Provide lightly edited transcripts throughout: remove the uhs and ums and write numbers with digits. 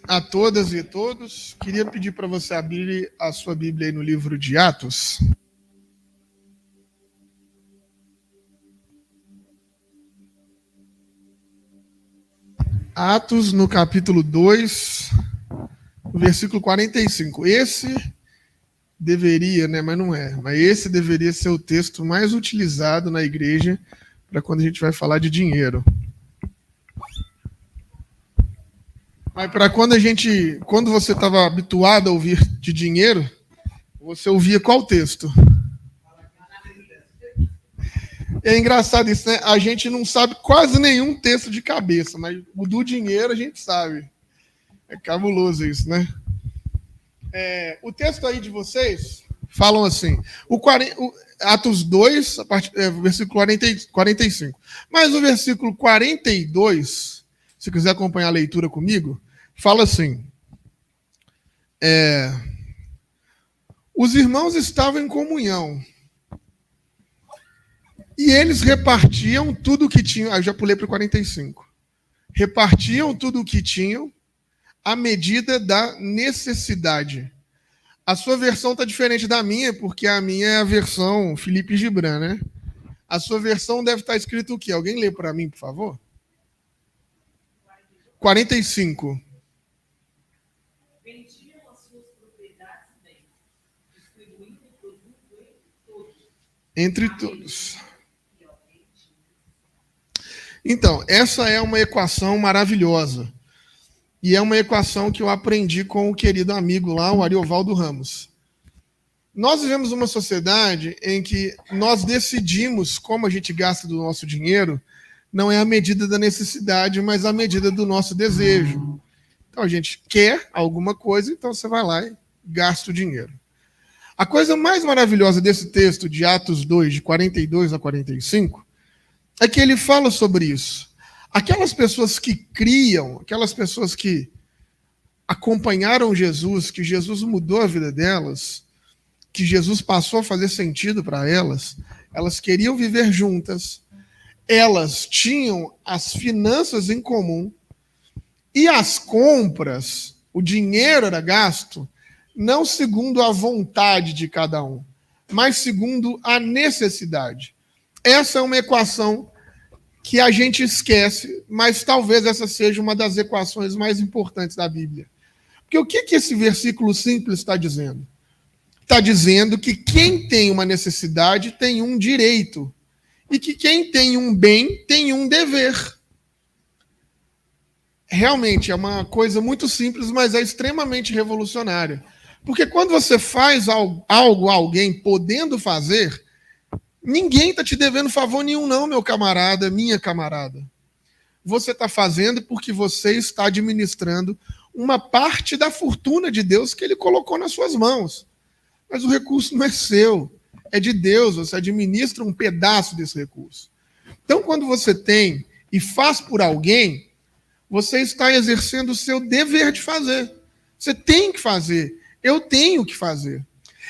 a todas e todos. Queria pedir para você abrir a sua Bíblia aí no livro de Atos. Atos, no capítulo 2, no versículo 45. Esse deveria, né, mas não é, mas esse deveria ser o texto mais utilizado na igreja para quando a gente vai falar de dinheiro. Mas para quando você estava habituado a ouvir de dinheiro, você ouvia qual texto? É engraçado isso, né? A gente não sabe quase nenhum texto de cabeça, mas o do dinheiro a gente sabe. É cabuloso isso, né? O texto aí de vocês falam assim, Atos 2, versículo 45. Mas o versículo 42, se quiser acompanhar a leitura comigo, fala assim, os irmãos estavam em comunhão e eles repartiam tudo o que tinham. Eu já pulei para o 45. Repartiam tudo o que tinham à medida da necessidade. A sua versão está diferente da minha, porque a minha é a versão Felipe Gibran, né? A sua versão deve estar escrito o quê? Alguém lê para mim, por favor? 45. Vendiam as suas propriedades e bens, distribuindo o produto entre todos. Então, essa é uma equação maravilhosa. E é uma equação que eu aprendi com o querido amigo lá, o Ariovaldo Ramos. Nós vivemos uma sociedade em que nós decidimos como a gente gasta do nosso dinheiro, não é a medida da necessidade, mas a medida do nosso desejo. Então a gente quer alguma coisa, então você vai lá e gasta o dinheiro. A coisa mais maravilhosa desse texto de Atos 2, de 42 a 45, é que ele fala sobre isso. Aquelas pessoas que criam, aquelas pessoas que acompanharam Jesus, que Jesus mudou a vida delas, que Jesus passou a fazer sentido para elas, elas queriam viver juntas, elas tinham as finanças em comum e as compras, o dinheiro era gasto, não segundo a vontade de cada um, mas segundo a necessidade. Essa é uma equação que a gente esquece, mas talvez essa seja uma das equações mais importantes da Bíblia. Porque o que esse versículo simples está dizendo? Está dizendo que quem tem uma necessidade tem um direito, e que quem tem um bem tem um dever. Realmente é uma coisa muito simples, mas é extremamente revolucionária. Porque quando você faz algo a alguém podendo fazer, ninguém está te devendo favor nenhum, não, meu camarada, minha camarada. Você está fazendo porque você está administrando uma parte da fortuna de Deus que ele colocou nas suas mãos. Mas o recurso não é seu, é de Deus, você administra um pedaço desse recurso. Então, quando você tem e faz por alguém, você está exercendo o seu dever de fazer. Você tem que fazer, eu tenho que fazer.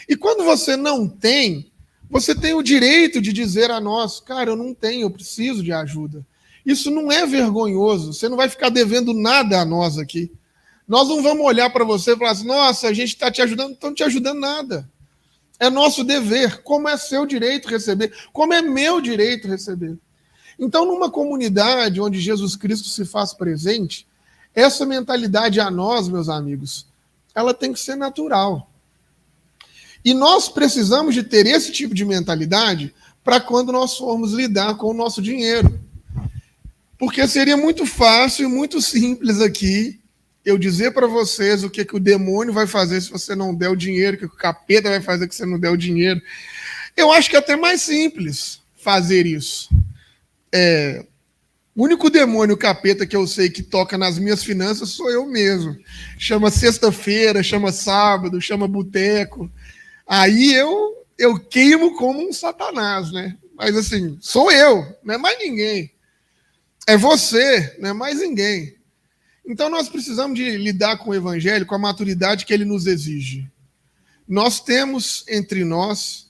E quando você não tem, você tem o direito de dizer a nós, cara, eu não tenho, eu preciso de ajuda. Isso não é vergonhoso, você não vai ficar devendo nada a nós aqui. Nós não vamos olhar para você e falar assim, nossa, a gente está te ajudando, não estão te ajudando nada. É nosso dever, como é seu direito receber, como é meu direito receber. Então, numa comunidade onde Jesus Cristo se faz presente, essa mentalidade a nós, meus amigos, ela tem que ser natural. E nós precisamos de ter esse tipo de mentalidade para quando nós formos lidar com o nosso dinheiro. Porque seria muito fácil e muito simples aqui eu dizer para vocês o que o demônio vai fazer se você não der o dinheiro, o que o capeta vai fazer se você não der o dinheiro. Eu acho que é até mais simples fazer isso. O único demônio, o capeta, que eu sei que toca nas minhas finanças sou eu mesmo. Chama sexta-feira, chama sábado, chama boteco. Aí eu queimo como um satanás, né? Mas assim, sou eu, não é mais ninguém. É você, não é mais ninguém. Então nós precisamos de lidar com o evangelho com a maturidade que ele nos exige. Nós temos entre nós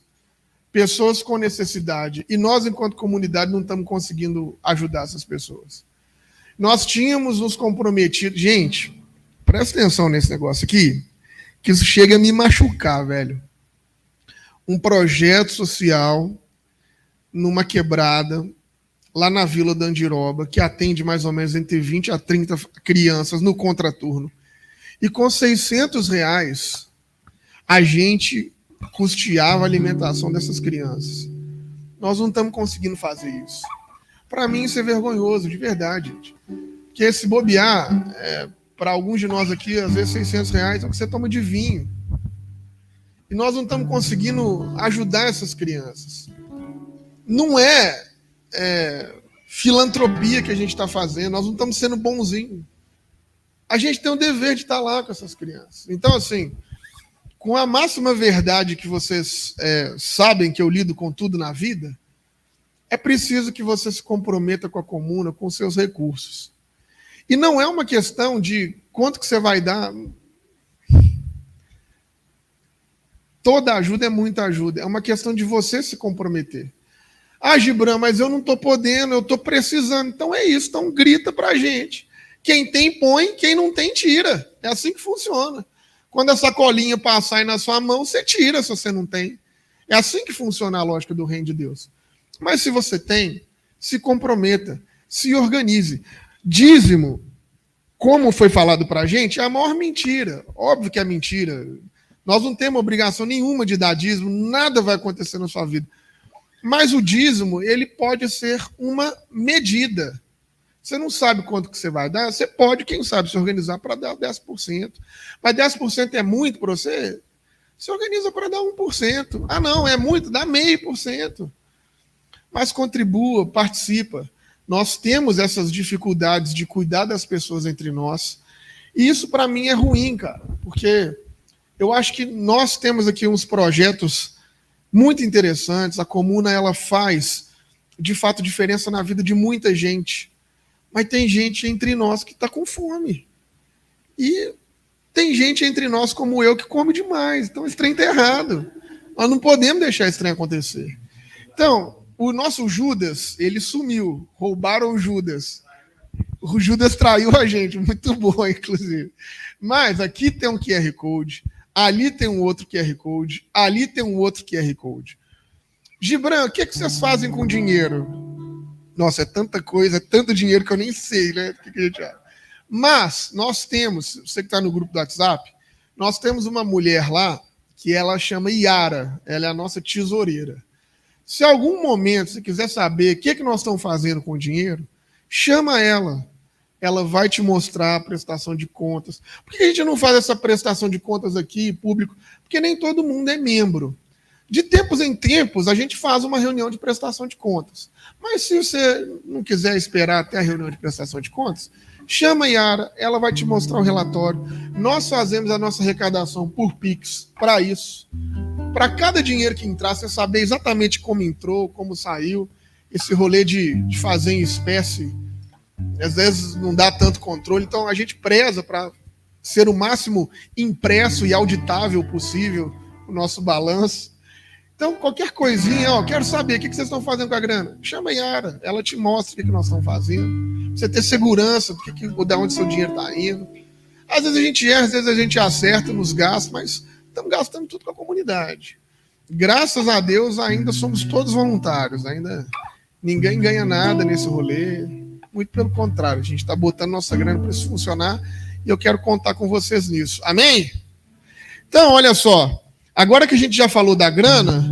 pessoas com necessidade e nós, enquanto comunidade, não estamos conseguindo ajudar essas pessoas. Nós tínhamos nos comprometido... Gente, presta atenção nesse negócio aqui, que isso chega a me machucar, velho. Um projeto social numa quebrada, lá na Vila da Andiroba, que atende mais ou menos entre 20 a 30 crianças no contraturno. E com R$600, a gente custeava a alimentação dessas crianças. Nós não estamos conseguindo fazer isso. Para mim, isso é vergonhoso, de verdade, gente. Porque se bobear, para alguns de nós aqui, às vezes R$600 é o que você toma de vinho. E nós não estamos conseguindo ajudar essas crianças. Não é filantropia que a gente está fazendo, nós não estamos sendo bonzinhos. A gente tem o dever de estar lá com essas crianças. Então, assim, com a máxima verdade que vocês sabem que eu lido com tudo na vida, é preciso que você se comprometa com a comuna, com seus recursos. E não é uma questão de quanto que você vai dar. Toda ajuda é muita ajuda. É uma questão de você se comprometer. Ah, Gibran, mas eu não estou podendo, eu estou precisando. Então é isso, então grita para a gente. Quem tem, põe, quem não tem, tira. É assim que funciona. Quando a sacolinha passar aí na sua mão, você tira se você não tem. É assim que funciona a lógica do reino de Deus. Mas se você tem, se comprometa, se organize. Dízimo, como foi falado para a gente, é a maior mentira. Óbvio que é mentira. Nós não temos obrigação nenhuma de dar dízimo, nada vai acontecer na sua vida. Mas o dízimo, ele pode ser uma medida. Você não sabe quanto que você vai dar, você pode, quem sabe, se organizar para dar 10%. Mas 10% é muito para você? Se organiza para dar 1%. Ah, não, é muito, dá 0,5%. Mas contribua, participa. Nós temos essas dificuldades de cuidar das pessoas entre nós. E isso, para mim, é ruim, cara. Porque eu acho que nós temos aqui uns projetos muito interessantes. A comuna, ela faz, de fato, diferença na vida de muita gente. Mas tem gente entre nós que está com fome. E tem gente entre nós, como eu, que come demais. Então, esse trem está errado. Nós não podemos deixar esse trem acontecer. Então, o nosso Judas, ele sumiu. Roubaram o Judas. O Judas traiu a gente. Muito bom, inclusive. Mas aqui tem um QR Code. Ali tem um outro QR Code. Ali tem um outro QR Code. Gibran, o que vocês fazem com dinheiro? Nossa, é tanta coisa, é tanto dinheiro que eu nem sei, né? O que a gente acha. Mas nós temos, você que está no grupo do WhatsApp, nós temos uma mulher lá que ela chama Yara. Ela é a nossa tesoureira. Se algum momento você quiser saber o que nós estamos fazendo com o dinheiro, chama ela. Ela vai te mostrar a prestação de contas. Por que a gente não faz essa prestação de contas aqui, público? Porque nem todo mundo é membro. De tempos em tempos, a gente faz uma reunião de prestação de contas. Mas se você não quiser esperar até a reunião de prestação de contas, chama a Yara, ela vai te mostrar o relatório. Nós fazemos a nossa arrecadação por Pix para isso. Para cada dinheiro que entrar, você saber exatamente como entrou, como saiu. Esse rolê de fazer em espécie, às vezes não dá tanto controle. Então a gente preza para ser o máximo impresso e auditável possível o nosso balanço. Então, qualquer coisinha, quero saber o que vocês estão fazendo com a grana. Chama a Yara, ela te mostra o que nós estamos fazendo. Você ter segurança de onde seu dinheiro está indo. Às vezes a gente erra, às vezes a gente acerta nos gastos, mas estamos gastando tudo com a comunidade. Graças a Deus, ainda somos todos voluntários. Ainda ninguém ganha nada nesse rolê. Muito pelo contrário, a gente está botando nossa grana para isso funcionar e eu quero contar com vocês nisso. Amém? Então, olha só. Agora que a gente já falou da grana,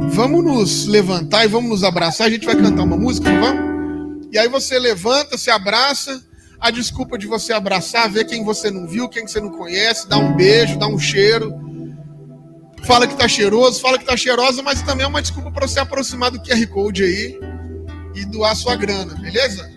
vamos nos levantar e vamos nos abraçar. A gente vai cantar uma música, não vamos? E aí você levanta, se abraça. A desculpa de você abraçar, ver quem você não viu, quem você não conhece, dá um beijo, dá um cheiro. Fala que tá cheiroso, fala que tá cheirosa, mas também é uma desculpa para você aproximar do QR Code aí e doar sua grana, beleza?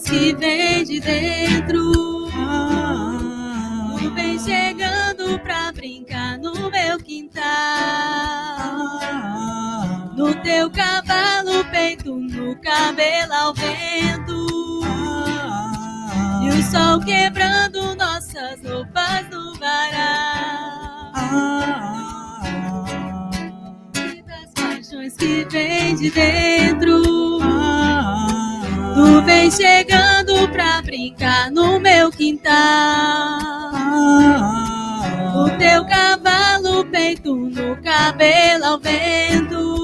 paixões que vem de dentro. Tu vem chegando pra brincar no meu quintal. No teu cavalo, peito no cabelo ao vento. E o sol quebrando nossas roupas no varal. E das paixões que vem de dentro. Tu vem chegando pra brincar no meu quintal. No teu cavalo, peito no cabelo ao vento.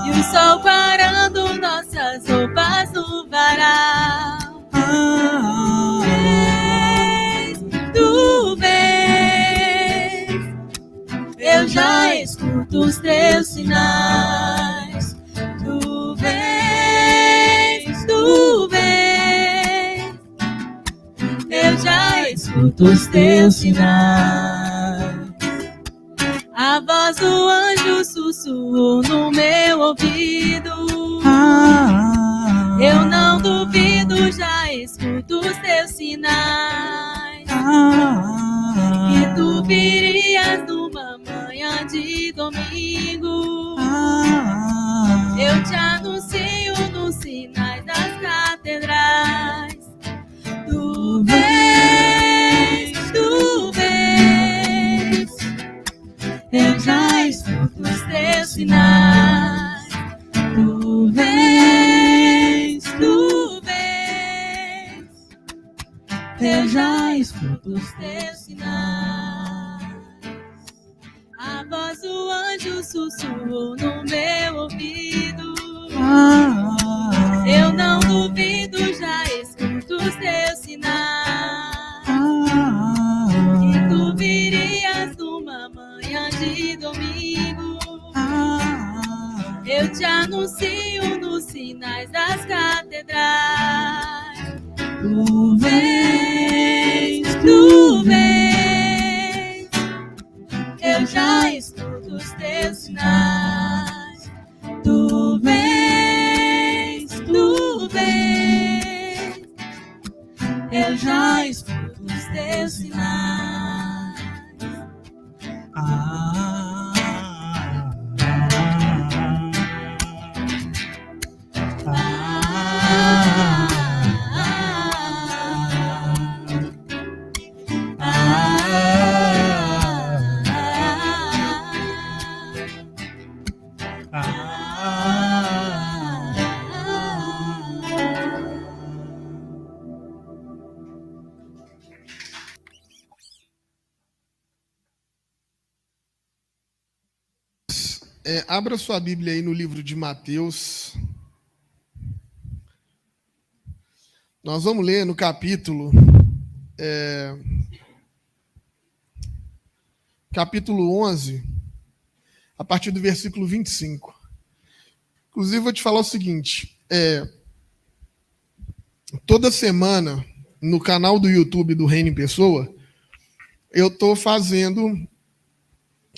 E o sol parando nossas roupas no varal. Tu vês, eu já escuto os teus sinais. Tu vês, eu já escuto os teus sinais. A voz do anjo sussurrou no meu ouvido. Eu não duvido, já escuto os teus sinais. Que tu virias numa manhã de domingo. Eu te anuncio nos sinais das catedrais. Tu vês, eu já escuto os teus sinais. Tu vês, eu já escuto os teus sinais. A voz do anjo sussurrou no meu ouvido. Eu não duvido, já escuto os teus sinais. Que tu virias numa manhã de domingo. Eu te anuncio nos sinais das catedrais. Tu vês, eu já escuto os teus sinais. Tu vês, eu já escuto os teus sinais. Abra sua Bíblia aí no livro de Mateus. Nós vamos ler no capítulo 11, a partir do versículo 25. Inclusive, vou te falar o seguinte. Toda semana, no canal do YouTube do Reino em Pessoa, eu estou fazendo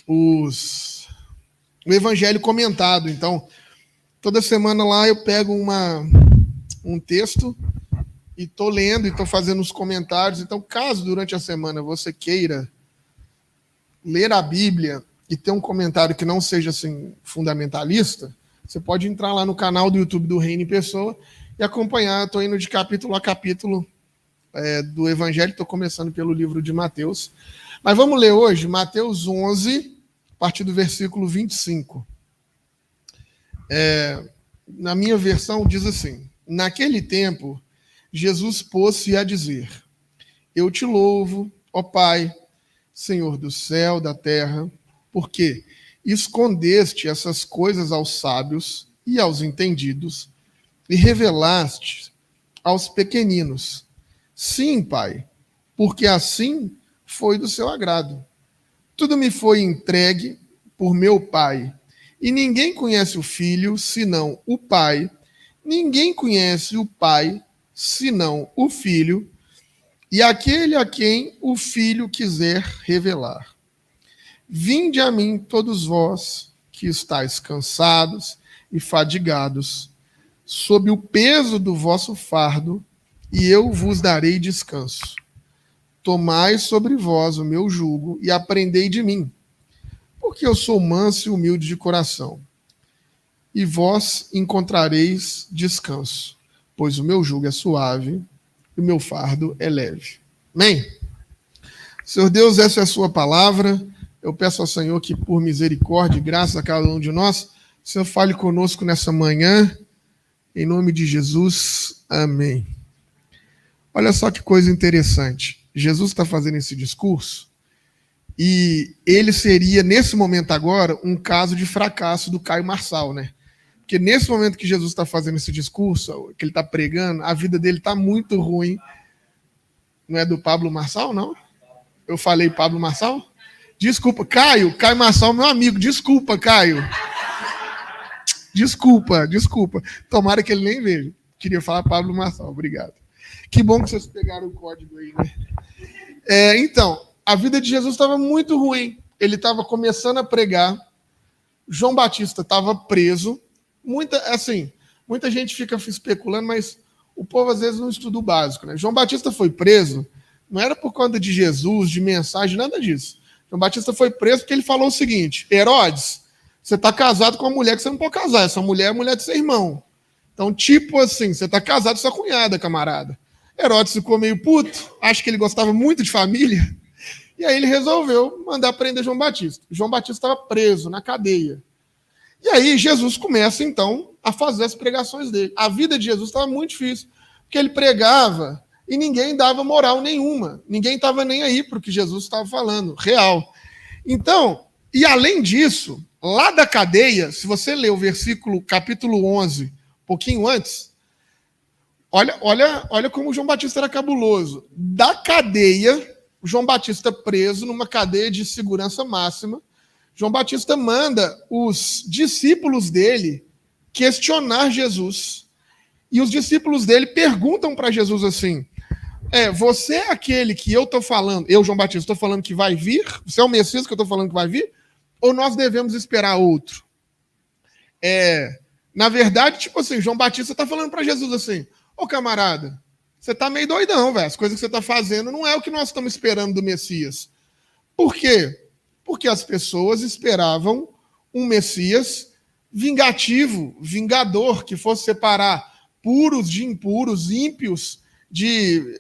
o Evangelho comentado. Então, toda semana lá eu pego um texto e estou lendo e estou fazendo os comentários. Então, caso durante a semana você queira ler a Bíblia e ter um comentário que não seja assim fundamentalista, você pode entrar lá no canal do YouTube do Reino em Pessoa e acompanhar. Estou indo de capítulo a capítulo do Evangelho. Estou começando pelo livro de Mateus. Mas vamos ler hoje Mateus 11, a partir do versículo 25. Na minha versão diz assim: naquele tempo, Jesus pôs-se a dizer: eu te louvo, ó Pai, Senhor do céu, da terra, porque escondeste essas coisas aos sábios e aos entendidos e revelaste aos pequeninos. Sim, Pai, porque assim foi do seu agrado. Tudo me foi entregue por meu Pai, e ninguém conhece o Filho senão o Pai, ninguém conhece o Pai senão o Filho, e aquele a quem o Filho quiser revelar. Vinde a mim, todos vós que estáis cansados e fadigados, sob o peso do vosso fardo, e eu vos darei descanso. Tomai sobre vós o meu jugo e aprendei de mim, porque eu sou manso e humilde de coração. E vós encontrareis descanso, pois o meu jugo é suave e o meu fardo é leve. Amém? Senhor Deus, essa é a sua palavra. Eu peço ao Senhor que, por misericórdia e graça a cada um de nós, o Senhor fale conosco nessa manhã. Em nome de Jesus, amém. Olha só que coisa interessante. Jesus está fazendo esse discurso e ele seria, nesse momento agora, um caso de fracasso do Caio Marçal, né? Porque nesse momento que Jesus está fazendo esse discurso, que ele está pregando, a vida dele está muito ruim. Não é do Pablo Marçal, não? Eu falei Pablo Marçal? Desculpa, Caio Marçal, meu amigo, desculpa, Caio. Desculpa. Tomara que ele nem veja. Queria falar Pablo Marçal, obrigado. Que bom que vocês pegaram o código aí, né? Então, a vida de Jesus estava muito ruim. Ele estava começando a pregar. João Batista estava preso. Muita gente fica especulando, mas o povo às vezes não estuda o básico, né? João Batista foi preso, não era por conta de Jesus, de mensagem, nada disso. João Batista foi preso porque ele falou o seguinte: Herodes, você está casado com uma mulher que você não pode casar. Essa mulher é a mulher do seu irmão. Então, tipo assim, você está casado com sua cunhada, camarada. Herodes ficou meio puto, acho que ele gostava muito de família, e aí ele resolveu mandar prender João Batista. João Batista estava preso na cadeia. E aí Jesus começa, então, a fazer as pregações dele. A vida de Jesus estava muito difícil, porque ele pregava e ninguém dava moral nenhuma. Ninguém estava nem aí para o que Jesus estava falando, real. Então, e além disso, lá da cadeia, se você ler o versículo, capítulo 11, um pouquinho antes, olha como João Batista era cabuloso. Da cadeia, João Batista preso numa cadeia de segurança máxima, João Batista manda os discípulos dele questionar Jesus. E os discípulos dele perguntam para Jesus assim: você é aquele que eu estou falando, eu, João Batista, estou falando que vai vir? Você é o Messias que eu estou falando que vai vir? Ou nós devemos esperar outro? Na verdade, tipo assim, João Batista está falando para Jesus assim: ô camarada, você está meio doidão, velho. As coisas que você está fazendo não é o que nós estamos esperando do Messias. Por quê? Porque as pessoas esperavam um Messias vingativo, vingador, que fosse separar puros de impuros, ímpios de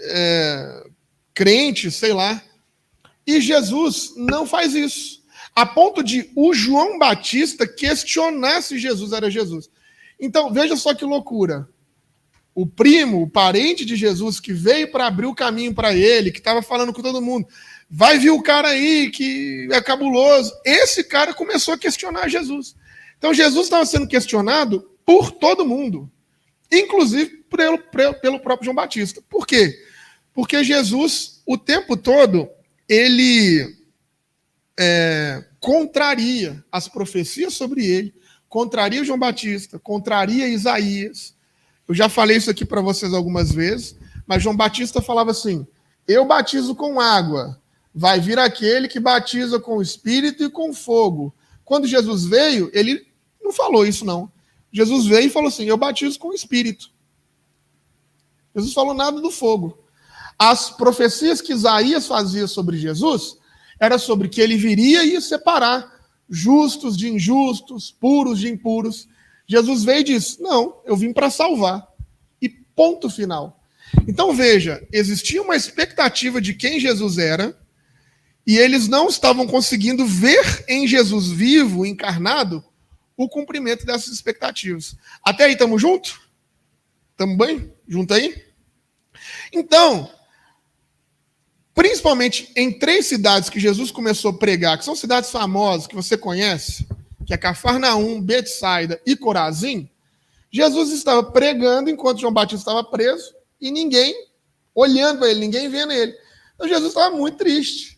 crentes, sei lá. E Jesus não faz isso. A ponto de o João Batista questionar se Jesus era Jesus. Então, veja só que loucura. O primo, o parente de Jesus, que veio para abrir o caminho para ele, que estava falando com todo mundo, vai vir o cara aí que é cabuloso. Esse cara começou a questionar Jesus. Então, Jesus estava sendo questionado por todo mundo, inclusive pelo próprio João Batista. Por quê? Porque Jesus, o tempo todo, ele contraria as profecias sobre ele, contraria João Batista, contraria Isaías. Eu já falei isso aqui para vocês algumas vezes, mas João Batista falava assim: eu batizo com água, vai vir aquele que batiza com o Espírito e com fogo. Quando Jesus veio, ele não falou isso, não. Jesus veio e falou assim: eu batizo com o Espírito. Jesus falou nada do fogo. As profecias que Isaías fazia sobre Jesus era sobre que ele viria e ia separar justos de injustos, puros de impuros. Jesus veio e disse: não, eu vim para salvar. E ponto final. Então veja, existia uma expectativa de quem Jesus era, e eles não estavam conseguindo ver em Jesus vivo, encarnado, o cumprimento dessas expectativas. Até aí, estamos juntos? Estamos bem? Junto aí? Então, principalmente em 3 cidades que Jesus começou a pregar, que são cidades famosas, que você conhece, que é Cafarnaum, Betsaida e Corazim, Jesus estava pregando enquanto João Batista estava preso e ninguém olhando para ele, ninguém vendo ele. Então Jesus estava muito triste.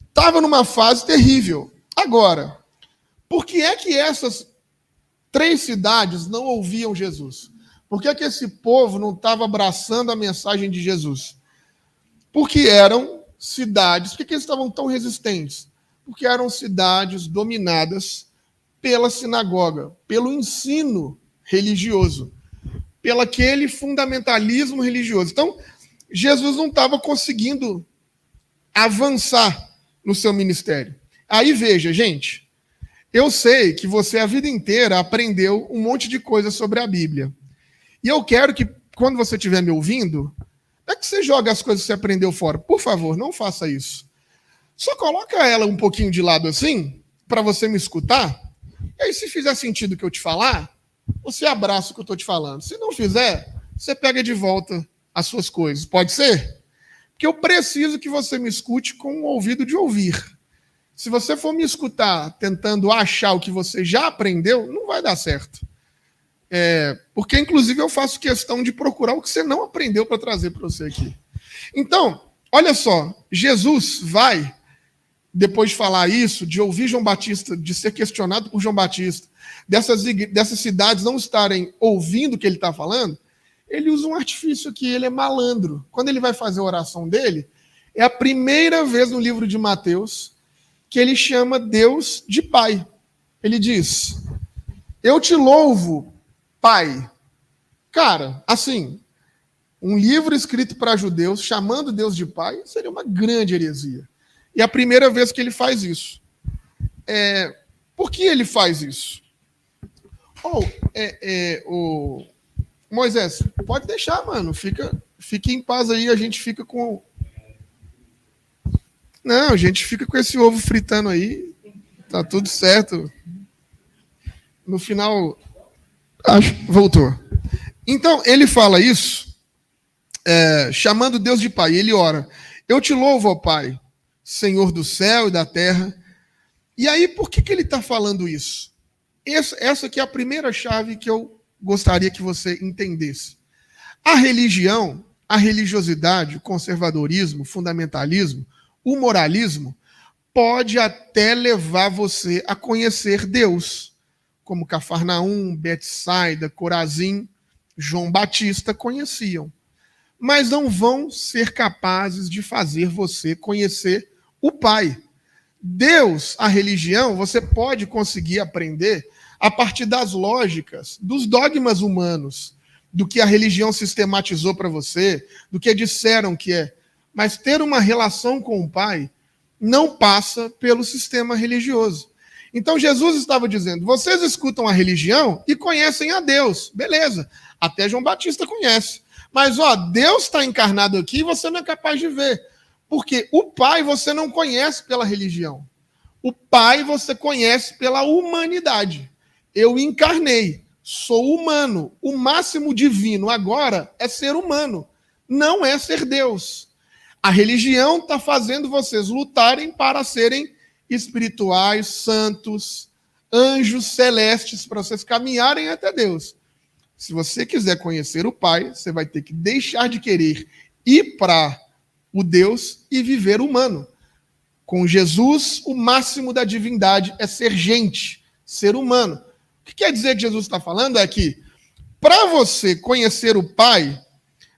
Estava numa fase terrível. Agora, por que é que essas 3 cidades não ouviam Jesus? Por que é que esse povo não estava abraçando a mensagem de Jesus? Porque eram cidades... Por que eles estavam tão resistentes? Porque eram cidades dominadas pela sinagoga, pelo ensino religioso. pelo aquele fundamentalismo religioso. Então, Jesus não estava conseguindo avançar no seu ministério. Aí veja, gente, eu sei que você a vida inteira aprendeu um monte de coisa sobre a Bíblia. E eu quero que, quando você estiver me ouvindo, não é que você joga as coisas que você aprendeu fora. Por favor, não faça isso. Só coloca ela um pouquinho de lado assim, para você me escutar. E aí, se fizer sentido o que eu te falar, você abraça o que eu estou te falando. Se não fizer, você pega de volta as suas coisas. Pode ser? Porque eu preciso que você me escute com o ouvido de ouvir. Se você for me escutar tentando achar o que você já aprendeu, não vai dar certo. Porque, inclusive, eu faço questão de procurar o que você não aprendeu para trazer para você aqui. Então, olha só, Jesus vai, depois de falar isso, de ouvir João Batista, de ser questionado por João Batista, dessas cidades não estarem ouvindo o que ele está falando, ele usa um artifício aqui, ele é malandro. Quando ele vai fazer a oração dele, é a primeira vez no livro de Mateus que ele chama Deus de Pai. Ele diz, eu te louvo, Pai. Cara, assim, um livro escrito para judeus, chamando Deus de Pai, seria uma grande heresia. E é a primeira vez que ele faz isso. Por que ele faz isso? Moisés, pode deixar, mano. Fique em paz aí, a gente fica com... Não, a gente fica com esse ovo fritando aí. Tá tudo certo. No final... voltou. Então, ele fala isso, chamando Deus de Pai. Ele ora, eu te louvo, ó Pai, Senhor do céu e da terra. E aí, por que ele está falando isso? Essa aqui é a primeira chave que eu gostaria que você entendesse. A religião, a religiosidade, o conservadorismo, o fundamentalismo, o moralismo, pode até levar você a conhecer Deus, como Cafarnaum, Betsaida, Corazim, João Batista conheciam. Mas não vão ser capazes de fazer você conhecer o Pai. Deus, a religião, você pode conseguir aprender a partir das lógicas, dos dogmas humanos, do que a religião sistematizou para você, do que disseram que é. Mas ter uma relação com o Pai não passa pelo sistema religioso. Então Jesus estava dizendo, vocês escutam a religião e conhecem a Deus. Beleza, até João Batista conhece. Mas, Deus está encarnado aqui e você não é capaz de ver. Porque o Pai você não conhece pela religião. O Pai você conhece pela humanidade. Eu encarnei, sou humano. O máximo divino agora é ser humano, não é ser Deus. A religião está fazendo vocês lutarem para serem espirituais, santos, anjos celestes, para vocês caminharem até Deus. Se você quiser conhecer o Pai, você vai ter que deixar de querer ir para o Deus e viver humano. Com Jesus, o máximo da divindade é ser gente, ser humano. O que quer dizer que Jesus está falando é que, para você conhecer o Pai,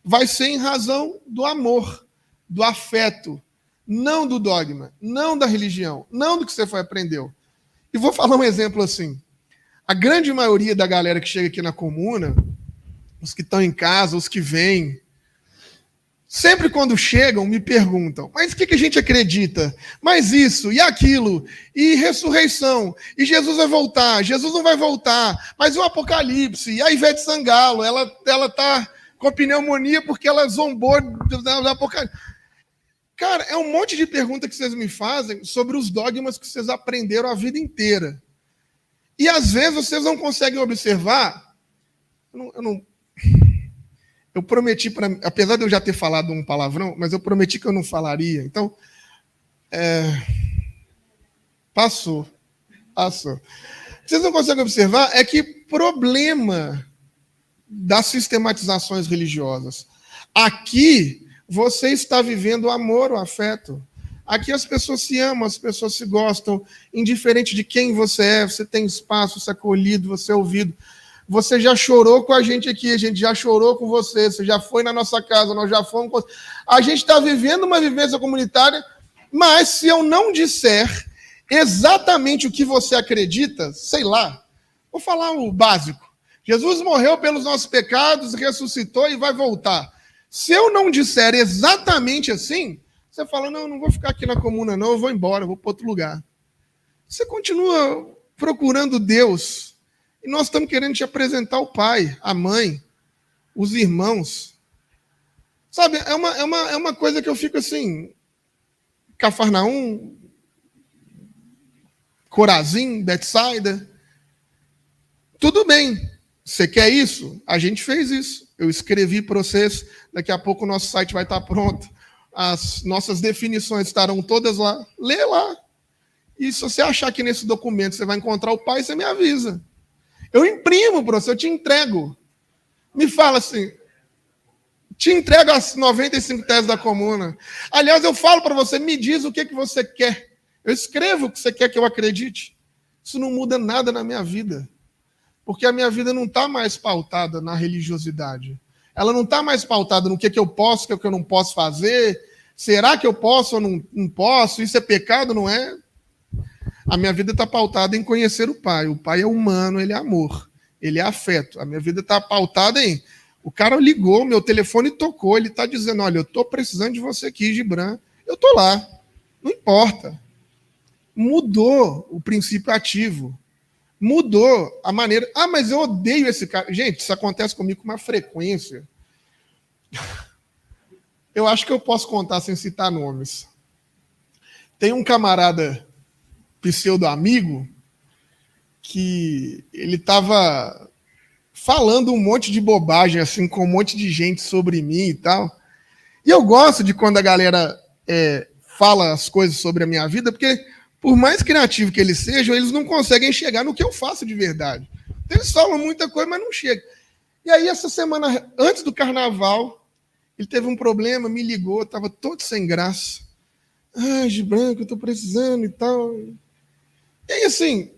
vai ser em razão do amor, do afeto, não do dogma, não da religião, não do que você foi aprendeu. E vou falar um exemplo assim. A grande maioria da galera que chega aqui na comuna, os que estão em casa, os que vêm, sempre quando chegam me perguntam, mas o que a gente acredita? Mas isso e aquilo, e ressurreição, e Jesus vai voltar, Jesus não vai voltar, mas o Apocalipse, e a Ivete Sangalo, ela está com pneumonia porque ela zombou do Apocalipse. Cara, é um monte de pergunta que vocês me fazem sobre os dogmas que vocês aprenderam a vida inteira. E às vezes vocês não conseguem observar. Eu prometi, apesar de eu já ter falado um palavrão, mas eu prometi que eu não falaria. Então, passou. Vocês não conseguem observar é que problema das sistematizações religiosas. Aqui, você está vivendo o amor, o afeto. Aqui as pessoas se amam, as pessoas se gostam, indiferente de quem você é, você tem espaço, você é acolhido, você é ouvido. Você já chorou com a gente aqui, a gente já chorou com você, você já foi na nossa casa, nós já fomos com... A gente está vivendo uma vivência comunitária, mas se eu não disser exatamente o que você acredita, sei lá, vou falar o básico. Jesus morreu pelos nossos pecados, ressuscitou e vai voltar. Se eu não disser exatamente assim, você fala, não vou ficar aqui na comuna não, eu vou embora, eu vou para outro lugar. Você continua procurando Deus. E nós estamos querendo te apresentar o pai, a mãe, os irmãos. Sabe, é uma coisa que eu fico assim, Cafarnaum, Corazim, Betsaida. Tudo bem. Você quer isso? A gente fez isso. Eu escrevi para vocês. Daqui a pouco o nosso site vai estar pronto. As nossas definições estarão todas lá. Lê lá. E se você achar que nesse documento você vai encontrar o pai, você me avisa. Eu imprimo para você, eu te entrego. Me fala assim, te entrego as 95 teses da comuna. Aliás, eu falo para você, me diz o que você quer. Eu escrevo o que você quer que eu acredite. Isso não muda nada na minha vida. Porque a minha vida não está mais pautada na religiosidade. Ela não está mais pautada no que eu posso, o que eu não posso fazer. Será que eu posso ou não posso? Isso é pecado, não é? A minha vida está pautada em conhecer o Pai. O Pai é humano, ele é amor, ele é afeto. A minha vida está pautada em... O cara ligou, meu telefone tocou, ele está dizendo, olha, eu estou precisando de você aqui, Gibran. Eu estou lá. Não importa. Mudou o princípio ativo. Mudou a maneira... Ah, mas eu odeio esse cara. Gente, isso acontece comigo com uma frequência. Eu acho que eu posso contar sem citar nomes. Tem um camarada pseudo-amigo que ele estava falando um monte de bobagem, assim, com um monte de gente sobre mim e tal. E eu gosto de quando a galera fala as coisas sobre a minha vida, porque por mais criativo que eles sejam, eles não conseguem chegar no que eu faço de verdade. Então, eles falam muita coisa, mas não chegam. E aí, essa semana, antes do carnaval, ele teve um problema, me ligou, estava todo sem graça. Ah, Gibran, que eu estou precisando e tal. E aí, assim,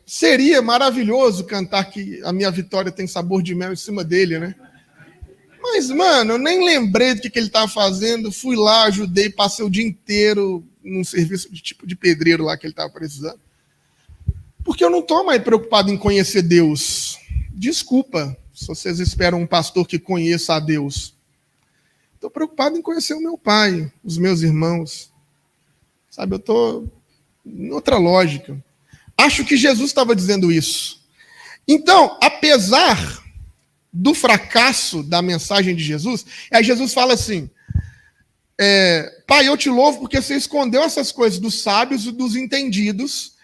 seria maravilhoso cantar que a minha vitória tem sabor de mel em cima dele, né? Mas, mano, eu nem lembrei do que ele estava fazendo. Fui lá, ajudei, passei o dia inteiro num serviço de tipo de pedreiro lá que ele estava precisando. Porque eu não estou mais preocupado em conhecer Deus. Desculpa se vocês esperam um pastor que conheça a Deus. Estou preocupado em conhecer o meu pai, os meus irmãos. Sabe, eu estou em outra lógica. Acho que Jesus estava dizendo isso. Então, apesar do fracasso da mensagem de Jesus, aí Jesus fala assim, Pai, eu te louvo porque você escondeu essas coisas dos sábios e dos entendidos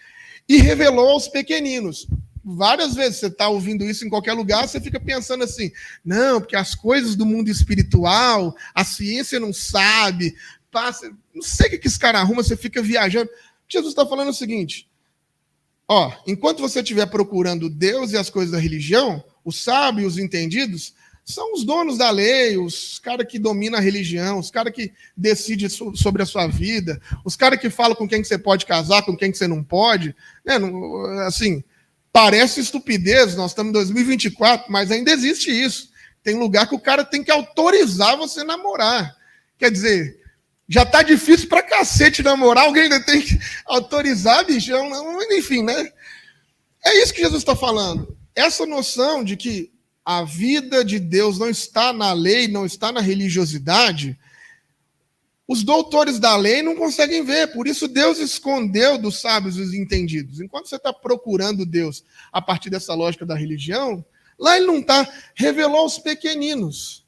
e revelou aos pequeninos. Várias vezes você está ouvindo isso em qualquer lugar, você fica pensando assim, não, porque as coisas do mundo espiritual, a ciência não sabe, passa, não sei o que esse cara arruma, você fica viajando. Jesus está falando o seguinte, enquanto você estiver procurando Deus e as coisas da religião, os sábios, os entendidos, são os donos da lei, os caras que dominam a religião, os caras que decidem sobre a sua vida, os caras que falam com quem que você pode casar, com quem que você não pode. Né? Assim, parece estupidez, nós estamos em 2024, mas ainda existe isso. Tem lugar que o cara tem que autorizar você a namorar. Quer dizer, já tá difícil pra cacete namorar, alguém ainda tem que autorizar, bicho. Enfim, né? É isso que Jesus está falando. Essa noção de que a vida de Deus não está na lei, não está na religiosidade, os doutores da lei não conseguem ver. Por isso Deus escondeu dos sábios os entendidos. Enquanto você está procurando Deus a partir dessa lógica da religião, lá ele não está, revelou aos pequeninos.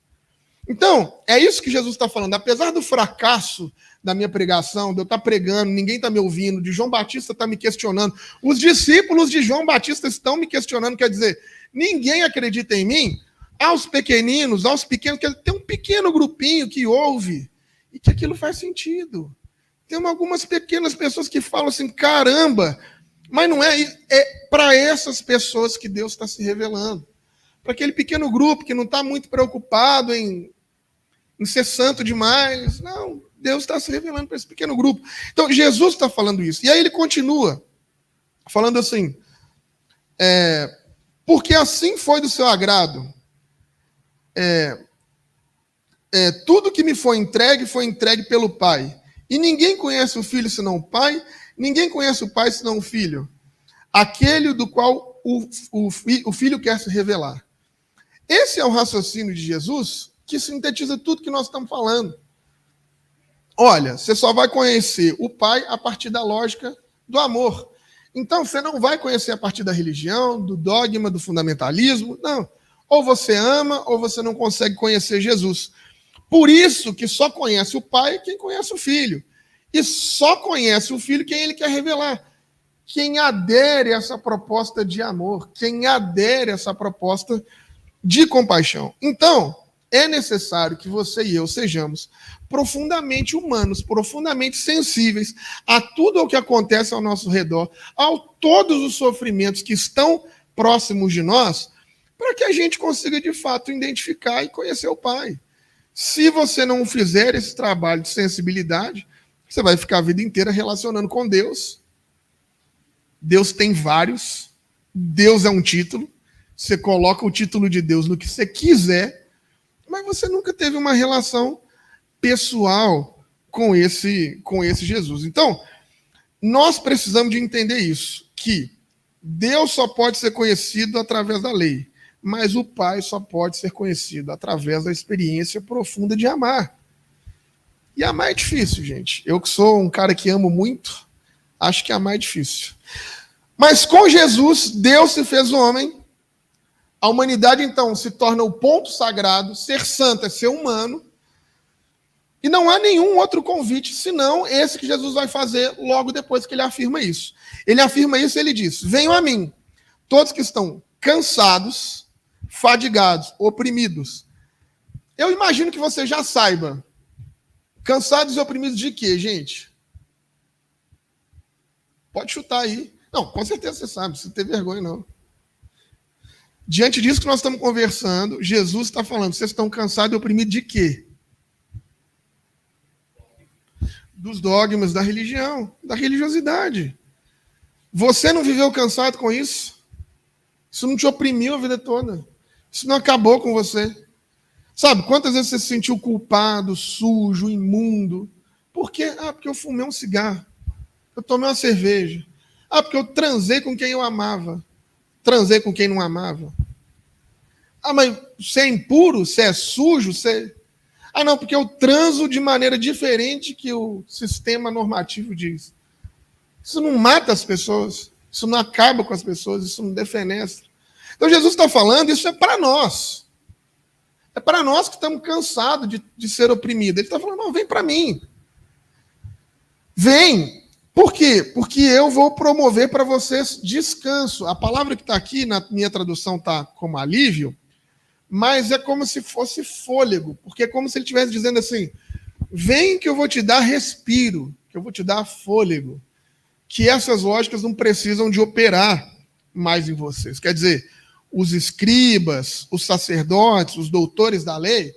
Então, é isso que Jesus está falando. Apesar do fracasso da minha pregação, de eu estar pregando, ninguém está me ouvindo, de João Batista está me questionando, os discípulos de João Batista estão me questionando, quer dizer, ninguém acredita em mim, aos pequeninos, aos pequenos, que tem um pequeno grupinho que ouve e que aquilo faz sentido. Tem algumas pequenas pessoas que falam assim, caramba, mas não é para essas pessoas que Deus está se revelando. Para aquele pequeno grupo que não está muito preocupado em ser santo demais. Não, Deus está se revelando para esse pequeno grupo. Então, Jesus está falando isso. E aí ele continua falando assim, porque assim foi do seu agrado. Tudo que me foi entregue pelo Pai. E ninguém conhece o Filho senão o Pai, ninguém conhece o Pai senão o Filho. Aquele do qual o filho quer se revelar. Esse é o raciocínio de Jesus que sintetiza tudo que nós estamos falando. Olha, você só vai conhecer o Pai a partir da lógica do amor. Então, você não vai conhecer a partir da religião, do dogma, do fundamentalismo. Não. Ou você ama, ou você não consegue conhecer Jesus. Por isso que só conhece o Pai quem conhece o Filho. E só conhece o Filho quem ele quer revelar. Quem adere a essa proposta de amor, quem adere a essa proposta de compaixão. Então, é necessário que você e eu sejamos profundamente humanos, profundamente sensíveis a tudo o que acontece ao nosso redor, a todos os sofrimentos que estão próximos de nós, para que a gente consiga, de fato, identificar e conhecer o Pai. Se você não fizer esse trabalho de sensibilidade, você vai ficar a vida inteira relacionando com Deus. Deus tem vários. Deus é um título. Você coloca o título de Deus no que você quiser, mas você nunca teve uma relação pessoal com esse Jesus. Então, nós precisamos de entender isso, que Deus só pode ser conhecido através da lei, mas o Pai só pode ser conhecido através da experiência profunda de amar. E amar é difícil, gente. Eu que sou um cara que amo muito, acho que amar é difícil. Mas com Jesus, Deus se fez homem. A humanidade, então, se torna o ponto sagrado. Ser santo é ser humano. E não há nenhum outro convite, senão esse que Jesus vai fazer logo depois que ele afirma isso. Ele afirma isso e ele diz: venham a mim, todos que estão cansados, fadigados, oprimidos. Eu imagino que você já saiba. Cansados e oprimidos de quê, gente? Pode chutar aí. Não, com certeza você sabe, não precisa ter vergonha, não. Diante disso que nós estamos conversando, Jesus está falando: vocês estão cansados e oprimidos de quê? Dos dogmas da religião, da religiosidade. Você não viveu cansado com isso? Isso não te oprimiu a vida toda? Isso não acabou com você? Sabe, quantas vezes você se sentiu culpado, sujo, imundo? Por quê? Ah, porque eu fumei um cigarro. Eu tomei uma cerveja. Ah, porque eu transei com quem eu amava. Transei com quem não amava. Ah, mas você é impuro? Você é sujo? Você... Ah, não, porque eu transo de maneira diferente que o sistema normativo diz. Isso não mata as pessoas. Isso não acaba com as pessoas. Isso não defenestra. Então, Jesus está falando, isso é para nós. É para nós que estamos cansados de ser oprimidos. Ele está falando: não, vem para mim. Vem. Por quê? Porque eu vou promover para vocês descanso. A palavra que está aqui, na minha tradução, está como alívio, mas é como se fosse fôlego, porque é como se ele estivesse dizendo assim: vem que eu vou te dar respiro, que eu vou te dar fôlego, que essas lógicas não precisam de operar mais em vocês. Quer dizer, os escribas, os sacerdotes, os doutores da lei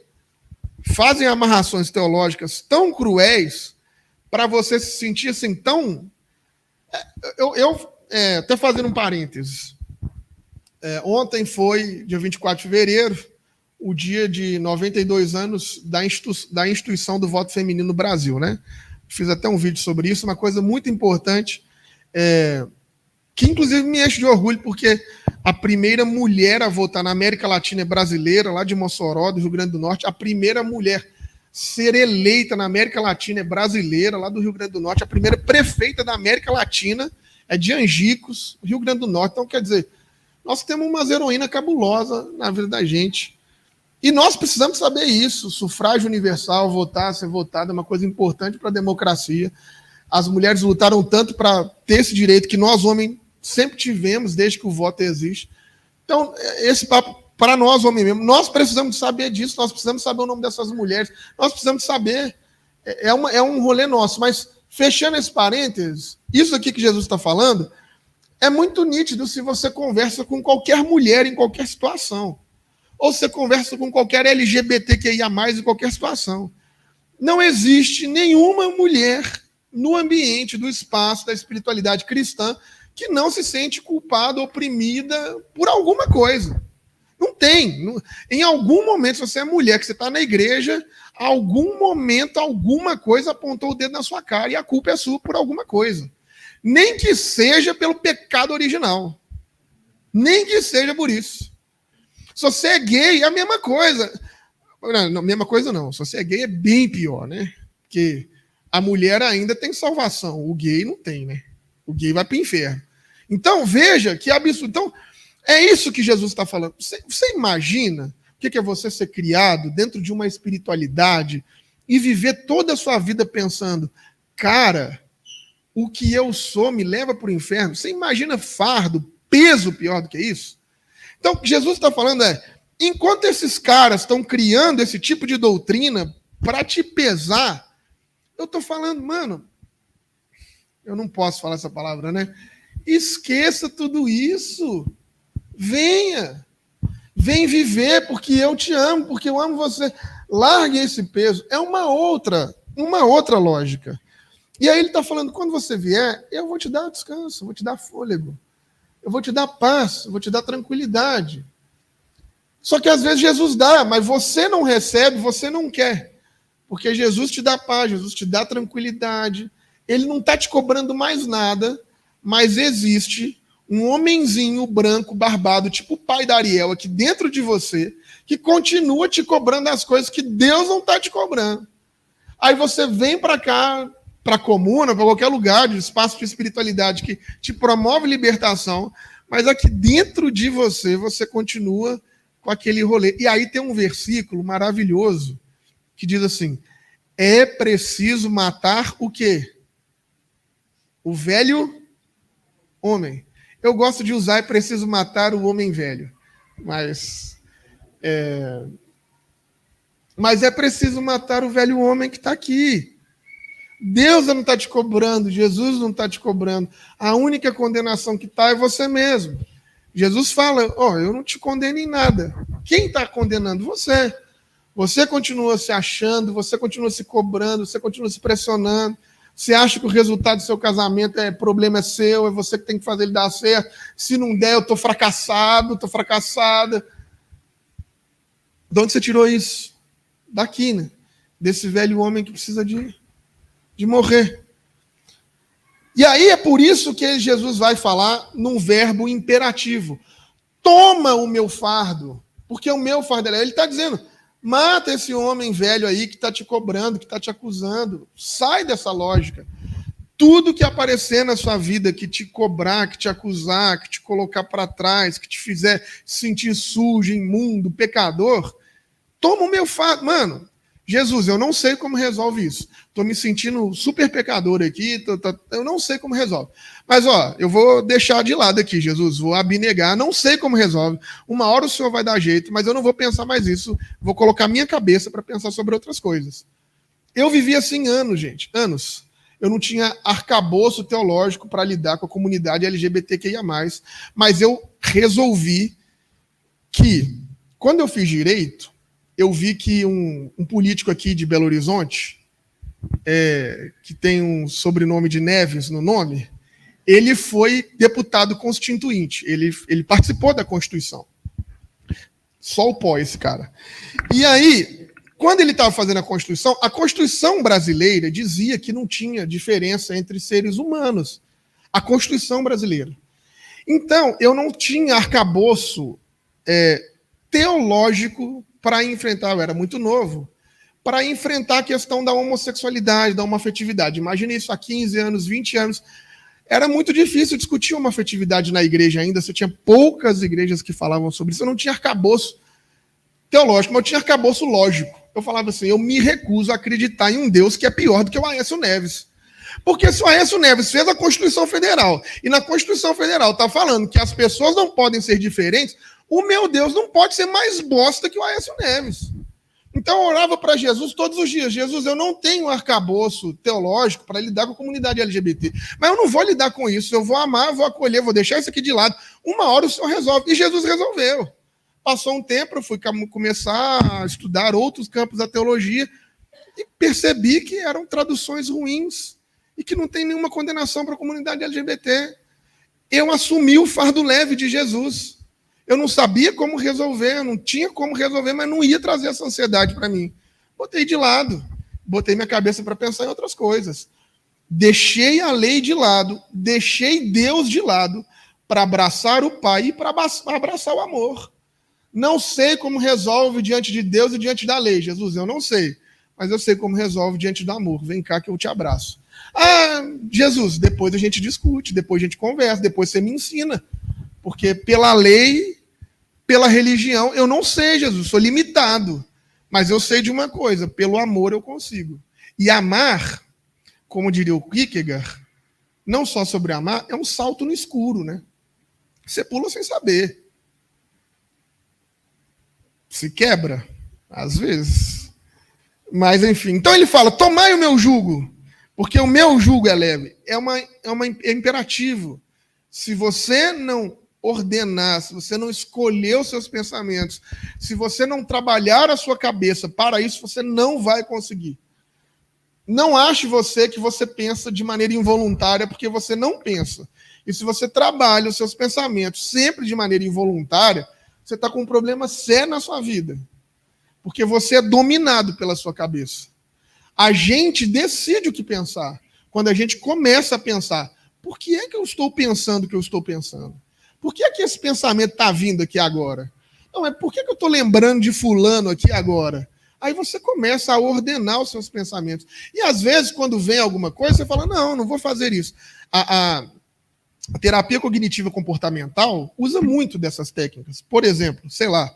fazem amarrações teológicas tão cruéis para você se sentir assim tão... até fazendo um parênteses. Ontem foi, dia 24 de fevereiro, o dia de 92 anos da instituição do voto feminino no Brasil, né? Fiz até um vídeo sobre isso, uma coisa muito importante, que inclusive me enche de orgulho, porque a primeira mulher a votar na América Latina é brasileira, lá de Mossoró, do Rio Grande do Norte. A primeira mulher ser eleita na América Latina é brasileira, lá do Rio Grande do Norte. A primeira prefeita da América Latina é de Angicos, Rio Grande do Norte. Então, quer dizer, nós temos umas heroínas cabulosas na vida da gente. E nós precisamos saber isso. Sufrágio universal, votar, ser votado, é uma coisa importante para a democracia. As mulheres lutaram tanto para ter esse direito que nós, homens, sempre tivemos, desde que o voto existe. Então, esse papo, para nós, homens mesmo, nós precisamos saber disso, nós precisamos saber o nome dessas mulheres, nós precisamos saber, é um rolê nosso. Mas, fechando esse parênteses, isso aqui que Jesus está falando é muito nítido se você conversa com qualquer mulher em qualquer situação, ou você conversa com qualquer LGBTQIA+, em qualquer situação. Não existe nenhuma mulher no ambiente do espaço da espiritualidade cristã que não se sente culpada, oprimida por alguma coisa. Não tem. Em algum momento, se você é mulher, que você está na igreja, algum momento, alguma coisa apontou o dedo na sua cara e a culpa é sua por alguma coisa. Nem que seja pelo pecado original. Nem que seja por isso. Se você é gay, é a mesma coisa. Não, mesma coisa não. Se você é gay, é bem pior, né? Porque a mulher ainda tem salvação. O gay não tem, né? O gay vai para o inferno. Então, veja que absurdo. Então, é isso que Jesus está falando. Você imagina o que é você ser criado dentro de uma espiritualidade e viver toda a sua vida pensando, cara, o que eu sou me leva para o inferno? Você imagina fardo, peso pior do que isso? Então, o que Jesus está falando é, enquanto esses caras estão criando esse tipo de doutrina para te pesar, eu estou falando, mano, eu não posso falar essa palavra, né? Esqueça tudo isso. Venha. Vem viver porque eu te amo, porque eu amo você. Largue esse peso. É uma outra lógica. E aí ele está falando, quando você vier, eu vou te dar descanso, eu vou te dar fôlego, eu vou te dar paz, eu vou te dar tranquilidade. Só que às vezes Jesus dá, mas você não recebe, você não quer. Porque Jesus te dá paz, Jesus te dá tranquilidade. Ele não está te cobrando mais nada, mas existe um homenzinho branco, barbado, tipo o pai da Ariel, aqui dentro de você, que continua te cobrando as coisas que Deus não está te cobrando. Aí você vem para cá, para a comuna, para qualquer lugar de espaço de espiritualidade que te promove libertação, mas aqui dentro de você, você continua com aquele rolê. E aí tem um versículo maravilhoso que diz assim, é preciso matar o quê? O velho homem. Eu gosto de usar, é preciso matar o homem velho. Mas é preciso matar o velho homem que está aqui. Deus não está te cobrando, Jesus não está te cobrando. A única condenação que está é você mesmo. Jesus fala, eu não te condeno em nada. Quem está condenando? Você. Você continua se achando, você continua se cobrando, você continua se pressionando. Você acha que o resultado do seu casamento problema é seu, é você que tem que fazer ele dar certo. Se não der, eu estou fracassado, estou fracassada. De onde você tirou isso? Daqui, né? Desse velho homem que precisa de morrer. E aí é por isso que Jesus vai falar num verbo imperativo. Toma o meu fardo, porque o meu fardo é leve. Ele está dizendo, mata esse homem velho aí que está te cobrando, que está te acusando. Sai dessa lógica. Tudo que aparecer na sua vida, que te cobrar, que te acusar, que te colocar para trás, que te fizer sentir sujo, imundo, pecador, toma o meu fardo. Mano, Jesus, eu não sei como resolve isso. Estou me sentindo super pecador aqui, eu não sei como resolve. Mas, eu vou deixar de lado aqui, Jesus, vou abnegar, não sei como resolve. Uma hora o Senhor vai dar jeito, mas eu não vou pensar mais isso, vou colocar minha cabeça para pensar sobre outras coisas. Eu vivi assim anos, gente, anos. Eu não tinha arcabouço teológico para lidar com a comunidade LGBTQIA+, mas eu resolvi que, quando eu fiz direito, eu vi que um político aqui de Belo Horizonte, que tem um sobrenome de Neves no nome, ele foi deputado constituinte, ele participou da Constituição. Só o pó, esse cara. E aí, quando ele estava fazendo a Constituição brasileira dizia que não tinha diferença entre seres humanos. A Constituição brasileira. Então, eu não tinha arcabouço teológico para enfrentar, eu era muito novo, para enfrentar a questão da homossexualidade, da homoafetividade. Imagina isso há 15 anos, 20 anos. Era muito difícil discutir homoafetividade na igreja ainda, você tinha poucas igrejas que falavam sobre isso, eu não tinha arcabouço teológico, mas eu tinha arcabouço lógico. Eu falava assim, eu me recuso a acreditar em um Deus que é pior do que o Aécio Neves. Porque se o Aécio Neves fez a Constituição Federal, e na Constituição Federal está falando que as pessoas não podem ser diferentes, o meu Deus não pode ser mais bosta que o Aécio Neves. Então eu orava para Jesus todos os dias. Jesus, eu não tenho um arcabouço teológico para lidar com a comunidade LGBT. Mas eu não vou lidar com isso. Eu vou amar, vou acolher, vou deixar isso aqui de lado. Uma hora o Senhor resolve. E Jesus resolveu. Passou um tempo, eu fui começar a estudar outros campos da teologia e percebi que eram traduções ruins e que não tem nenhuma condenação para a comunidade LGBT. Eu assumi o fardo leve de Jesus. Eu não sabia como resolver, não tinha como resolver, mas não ia trazer essa ansiedade para mim. Botei de lado, botei minha cabeça para pensar em outras coisas. Deixei a lei de lado, deixei Deus de lado, para abraçar o Pai e para abraçar o amor. Não sei como resolve diante de Deus e diante da lei, Jesus, eu não sei. Mas eu sei como resolve diante do amor. Vem cá que eu te abraço. Ah, Jesus, depois a gente discute, depois a gente conversa, depois você me ensina. Porque pela lei, pela religião, eu não sei, Jesus, sou limitado. Mas eu sei de uma coisa, pelo amor eu consigo. E amar, como diria o Kierkegaard, não só sobre amar, é um salto no escuro, né? Você pula sem saber. Se quebra, às vezes. Mas, enfim. Então ele fala, tomai o meu jugo, porque o meu jugo é leve. É imperativo. Se você não ordenar, se você não escolher os seus pensamentos, se você não trabalhar a sua cabeça para isso, você não vai conseguir. Não ache você que você pensa de maneira involuntária, porque você não pensa. E se você trabalha os seus pensamentos sempre de maneira involuntária, você está com um problema sério na sua vida. Porque você é dominado pela sua cabeça. A gente decide o que pensar. Quando a gente começa a pensar, por que é que eu estou pensando o que eu estou pensando? Por que é que esse pensamento está vindo aqui agora? Não, é por que eu estou lembrando de fulano aqui agora? Aí você começa a ordenar os seus pensamentos. E às vezes, quando vem alguma coisa, você fala, não vou fazer isso. A terapia cognitiva comportamental usa muito dessas técnicas. Por exemplo, sei lá,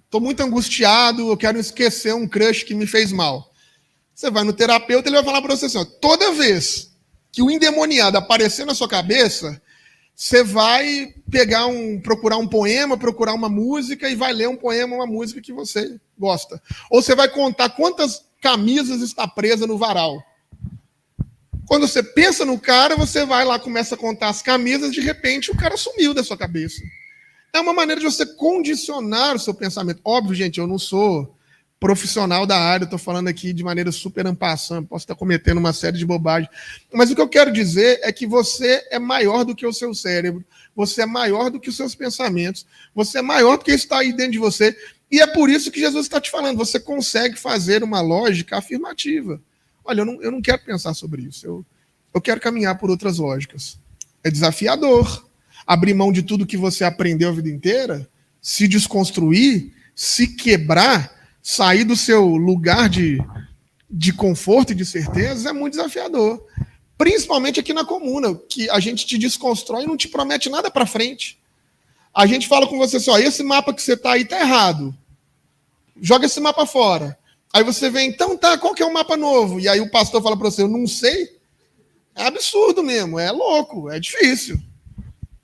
estou muito angustiado, eu quero esquecer um crush que me fez mal. Você vai no terapeuta, ele vai falar para você assim, ó, toda vez que o endemoniado aparecer na sua cabeça, você vai procurar um poema, procurar uma música e vai ler um poema, uma música que você gosta. Ou você vai contar quantas camisas está presa no varal. Quando você pensa no cara, você vai lá, começa a contar as camisas, de repente o cara sumiu da sua cabeça. É uma maneira de você condicionar o seu pensamento. Óbvio, gente, eu não sou profissional da área, estou falando aqui de maneira super en passant, posso estar cometendo uma série de bobagens. Mas o que eu quero dizer é que você é maior do que o seu cérebro, você é maior do que os seus pensamentos, você é maior do que está aí dentro de você. E é por isso que Jesus está te falando, você consegue fazer uma lógica afirmativa. Olha, eu não quero pensar sobre isso, eu quero caminhar por outras lógicas. É desafiador abrir mão de tudo que você aprendeu a vida inteira, se desconstruir, se quebrar, sair do seu lugar de conforto e de certeza, é muito desafiador. Principalmente aqui na comuna, que a gente te desconstrói e não te promete nada para frente. A gente fala com você assim, ó, esse mapa que você está aí está errado. Joga esse mapa fora. Aí você vem, então tá, qual que é o mapa novo? E aí o pastor fala para você, eu não sei. É absurdo mesmo, é louco, é difícil.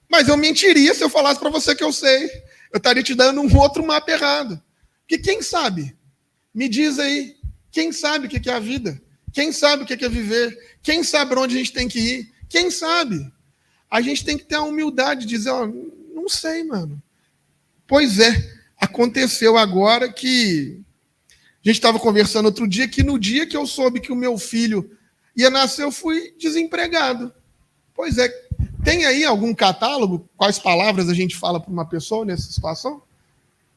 Mas eu mentiria se eu falasse para você que eu sei. Eu estaria te dando um outro mapa errado. Porque quem sabe? Me diz aí, quem sabe o que é a vida? Quem sabe o que é viver? Quem sabe para onde a gente tem que ir? Quem sabe? A gente tem que ter a humildade de dizer, ó, não sei, mano. Pois é, aconteceu agora que... A gente estava conversando outro dia que no dia que eu soube que o meu filho ia nascer, eu fui desempregado. Pois é, tem aí algum catálogo? Quais palavras a gente fala para uma pessoa nessa situação?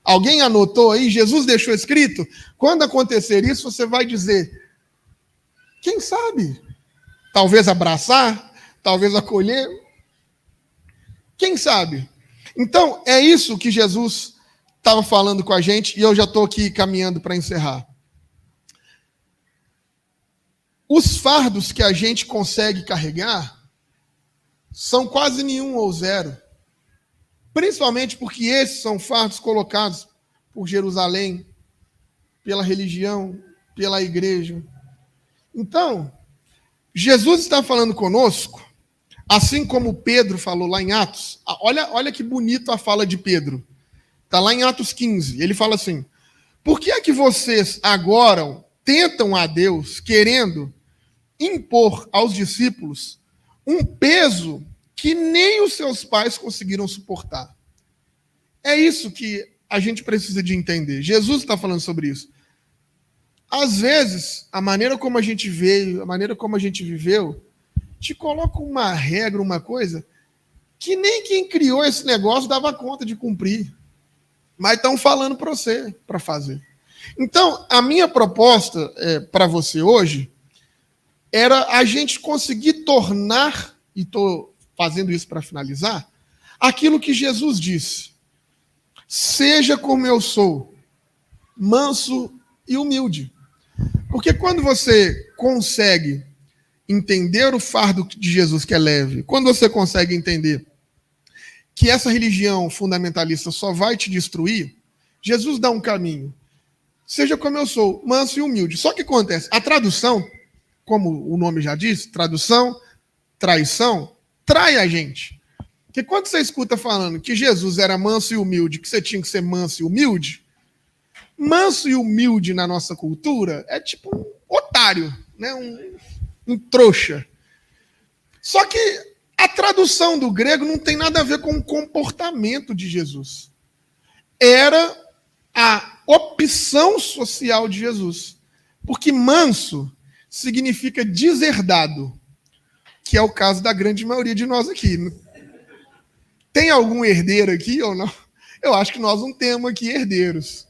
Alguém anotou aí? Jesus deixou escrito? Quando acontecer isso, você vai dizer, quem sabe? Talvez abraçar, talvez acolher. Quem sabe? Então, é isso que Jesus estava falando com a gente, e eu já estou aqui caminhando para encerrar. Os fardos que a gente consegue carregar são quase nenhum ou zero. Principalmente porque esses são fardos colocados por Jerusalém, pela religião, pela igreja. Então, Jesus está falando conosco, assim como Pedro falou lá em Atos. Olha que bonito a fala de Pedro. Está lá em Atos 15. Ele fala assim, por que é que vocês agora tentam a Deus, querendo impor aos discípulos um peso que nem os seus pais conseguiram suportar? É isso que a gente precisa de entender. Jesus está falando sobre isso. Às vezes, a maneira como a gente veio, a maneira como a gente viveu, te coloca uma regra, uma coisa, que nem quem criou esse negócio dava conta de cumprir. Mas estão falando para você, para fazer. Então, a minha proposta para você hoje era a gente conseguir tornar, e estou fazendo isso para finalizar, aquilo que Jesus disse. Seja como eu sou, manso e humilde. Porque quando você consegue entender o fardo de Jesus, que é leve, quando você consegue entender que essa religião fundamentalista só vai te destruir, Jesus dá um caminho. Seja como eu sou, manso e humilde. Só que acontece, a tradução, como o nome já diz, tradução, traição, trai a gente. Porque quando você escuta falando que Jesus era manso e humilde, que você tinha que ser manso e humilde na nossa cultura é tipo um otário, né? um trouxa. Só que a tradução do grego não tem nada a ver com o comportamento de Jesus. Era a opção social de Jesus. Porque manso significa deserdado, que é o caso da grande maioria de nós aqui. Tem algum herdeiro aqui ou não? Eu acho que nós não temos aqui herdeiros.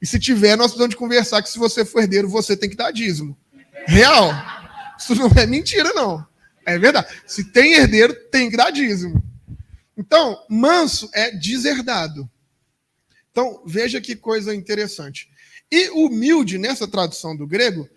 E se tiver, nós precisamos de conversar que se você for herdeiro, você tem que dar dízimo. Real. Isso não é mentira, não. É verdade. Se tem herdeiro, tem que dar dízimo. Então, manso é deserdado. Então, veja que coisa interessante. E humilde, nessa tradução do grego,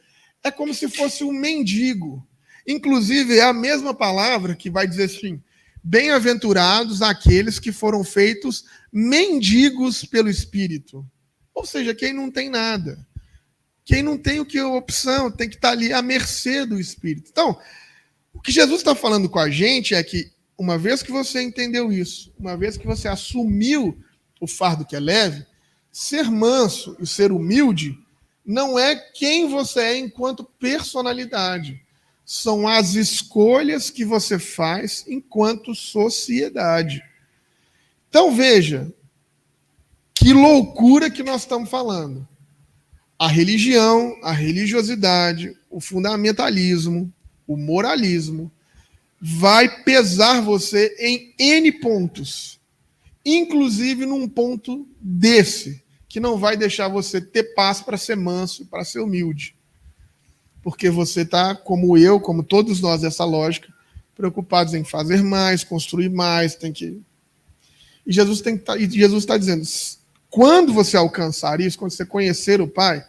é como se fosse um mendigo. Inclusive, é a mesma palavra que vai dizer assim: bem-aventurados aqueles que foram feitos mendigos pelo Espírito. Ou seja, quem não tem nada. Quem não tem o que opção, tem que estar ali à mercê do Espírito. Então, o que Jesus está falando com a gente é que, uma vez que você entendeu isso, uma vez que você assumiu o fardo que é leve, ser manso e ser humilde não é quem você é enquanto personalidade. São as escolhas que você faz enquanto sociedade. Então, veja, que loucura que nós estamos falando. A religião, a religiosidade, o fundamentalismo, o moralismo, vai pesar você em N pontos. Inclusive num ponto desse, que não vai deixar você ter paz para ser manso, para ser humilde. Porque você está, como eu, como todos nós dessa lógica, preocupados em fazer mais, construir mais, tem que... E Jesus está dizendo, quando você alcançar isso, quando você conhecer o Pai,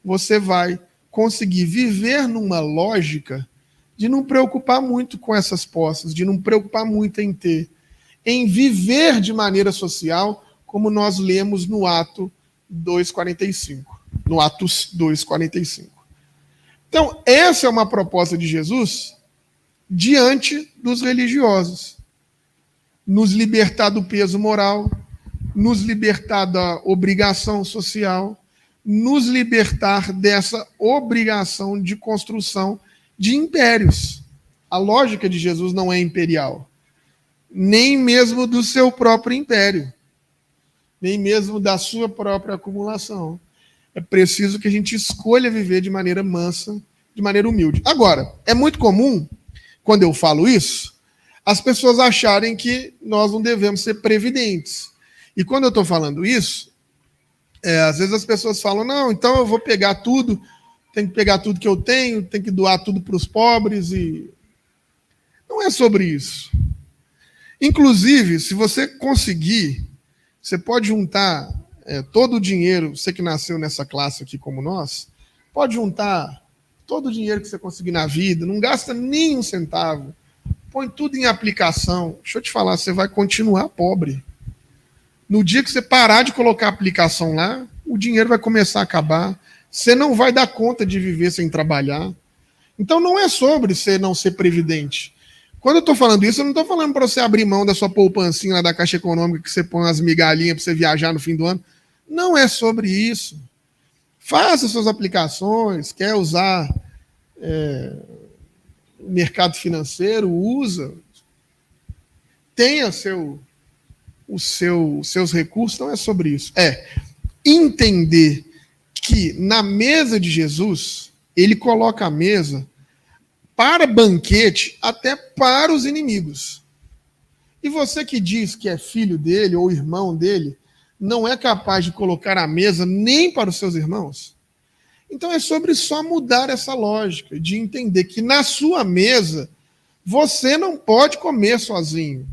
você vai conseguir viver numa lógica de não preocupar muito com essas posses, de não preocupar muito em ter, em viver de maneira social, como nós lemos no Ato 2:45. No Atos 2:45. Então, essa é uma proposta de Jesus diante dos religiosos. Nos libertar do peso moral, nos libertar da obrigação social, nos libertar dessa obrigação de construção de impérios. A lógica de Jesus não é imperial, nem mesmo do seu próprio império, nem mesmo da sua própria acumulação. É preciso que a gente escolha viver de maneira mansa, de maneira humilde. Agora, é muito comum, quando eu falo isso, as pessoas acharem que nós não devemos ser previdentes. E quando eu estou falando isso, às vezes as pessoas falam, não, então eu vou pegar tudo, tenho que pegar tudo que eu tenho, tenho que doar tudo para os pobres. E não é sobre isso. Inclusive, se você conseguir, você pode juntar todo o dinheiro, você que nasceu nessa classe aqui como nós, pode juntar todo o dinheiro que você conseguir na vida, não gasta nem um centavo, põe tudo em aplicação. Deixa eu te falar, você vai continuar pobre. No dia que você parar de colocar a aplicação lá, o dinheiro vai começar a acabar. Você não vai dar conta de viver sem trabalhar. Então não é sobre você não ser previdente. Quando eu estou falando isso, eu não estou falando para você abrir mão da sua poupancinha lá da Caixa Econômica, que você põe umas migalhinhas para você viajar no fim do ano. Não é sobre isso. Faça suas aplicações, quer usar o mercado financeiro, usa. Tenha seus recursos, não é sobre isso. É entender que na mesa de Jesus, ele coloca a mesa para banquete até para os inimigos. E você que diz que é filho dele ou irmão dele, não é capaz de colocar a mesa nem para os seus irmãos? Então é sobre só mudar essa lógica, de entender que na sua mesa você não pode comer sozinho.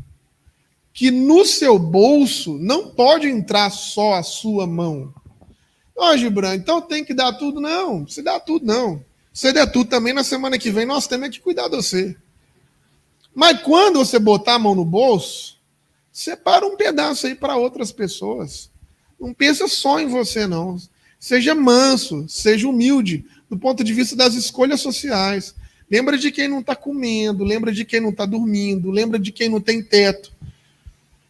Que no seu bolso não pode entrar só a sua mão. Ó, Gibran, então tem que dar tudo? Não, se dá tudo não. Se der tudo também, na semana que vem nós temos que cuidar de você. Mas quando você botar a mão no bolso, separa um pedaço aí para outras pessoas. Não pensa só em você, não. Seja manso, seja humilde, do ponto de vista das escolhas sociais. Lembra de quem não está comendo, lembra de quem não está dormindo, lembra de quem não tem teto.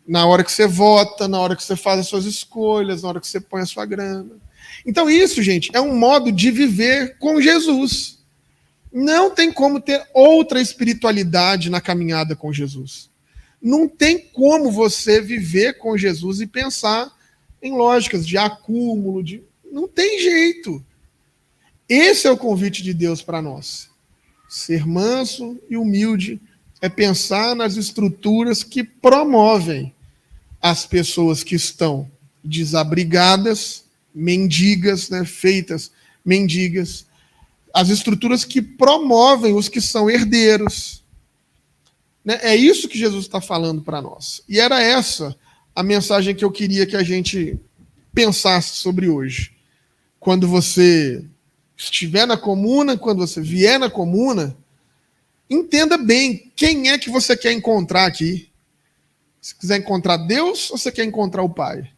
Na hora que você vota, na hora que você faz as suas escolhas, na hora que você põe a sua grana. Então isso, gente, é um modo de viver com Jesus. Não tem como ter outra espiritualidade na caminhada com Jesus. Não tem como você viver com Jesus e pensar em lógicas de acúmulo, não tem jeito. Esse é o convite de Deus para nós. Ser manso e humilde é pensar nas estruturas que promovem as pessoas que estão desabrigadas, mendigas, né, feitas mendigas, as estruturas que promovem os que são herdeiros. Né? É isso que Jesus está falando para nós. E era essa a mensagem que eu queria que a gente pensasse sobre hoje. Quando você estiver na comuna, quando você vier na comuna, entenda bem quem é que você quer encontrar aqui. Se quiser encontrar Deus ou você quer encontrar o Pai?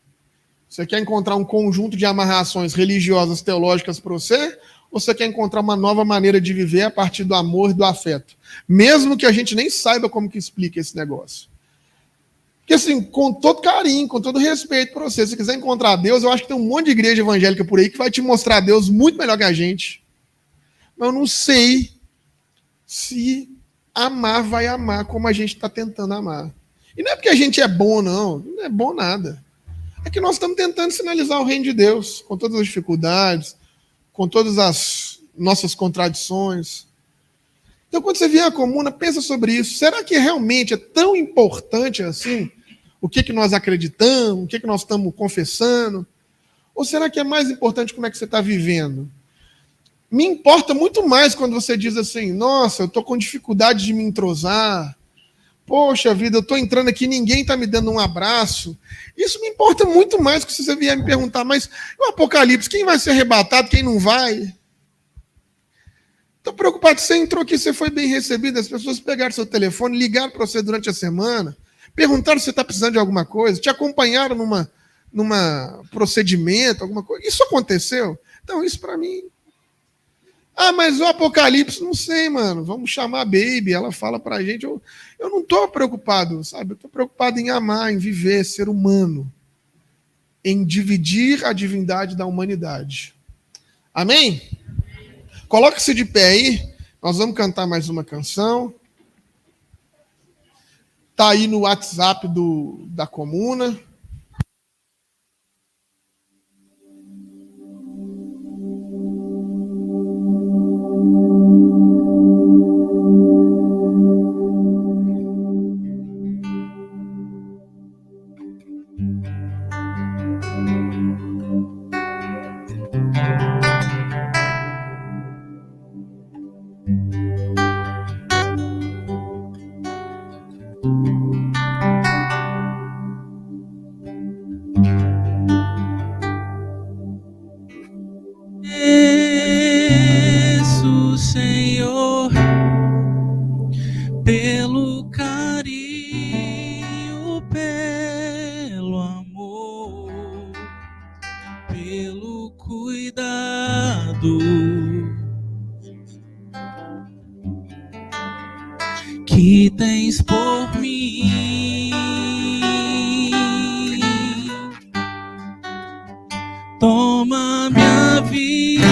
Você quer encontrar um conjunto de amarrações religiosas, teológicas para você? Ou você quer encontrar uma nova maneira de viver a partir do amor e do afeto? Mesmo que a gente nem saiba como que explica esse negócio. Porque assim, com todo carinho, com todo respeito para você, se quiser encontrar Deus, eu acho que tem um monte de igreja evangélica por aí que vai te mostrar Deus muito melhor que a gente. Mas eu não sei se amar vai amar como a gente está tentando amar. E não é porque a gente é bom, não. Não é bom nada. É que nós estamos tentando sinalizar o reino de Deus, com todas as dificuldades, com todas as nossas contradições. Então, quando você vier à comuna, pensa sobre isso. Será que realmente é tão importante assim o que nós acreditamos, o que nós estamos confessando? Ou será que é mais importante como é que você está vivendo? Me importa muito mais quando você diz assim, nossa, eu estou com dificuldade de me entrosar. Poxa vida, eu estou entrando aqui, ninguém está me dando um abraço. Isso me importa muito mais que se você vier me perguntar, mas o Apocalipse, quem vai ser arrebatado, quem não vai? Estou preocupado, você entrou aqui, você foi bem recebido, as pessoas pegaram seu telefone, ligaram para você durante a semana, perguntaram se você está precisando de alguma coisa, te acompanharam numa procedimento, alguma coisa. Isso aconteceu? Então, isso para mim... Ah, mas o Apocalipse, não sei, mano. Vamos chamar a Baby, ela fala pra gente. Eu não estou preocupado, sabe? Eu estou preocupado em amar, em viver, ser humano. Em dividir a divindade da humanidade. Amém? Coloque-se de pé aí. Nós vamos cantar mais uma canção. Tá aí no WhatsApp da comuna. Senhor, pelo carinho, pelo amor, pelo cuidado que tens por mim. Toma minha vida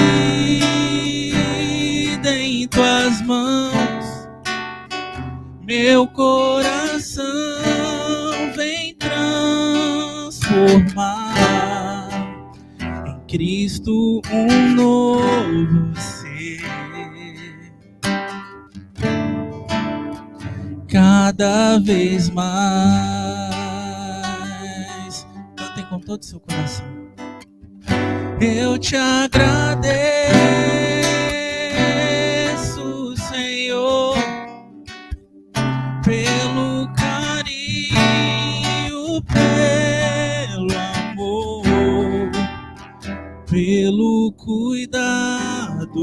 em tuas mãos, meu coração vem transformar em Cristo um novo ser. Cada vez mais, cantem com todo o seu coração. Eu te agradeço cuidado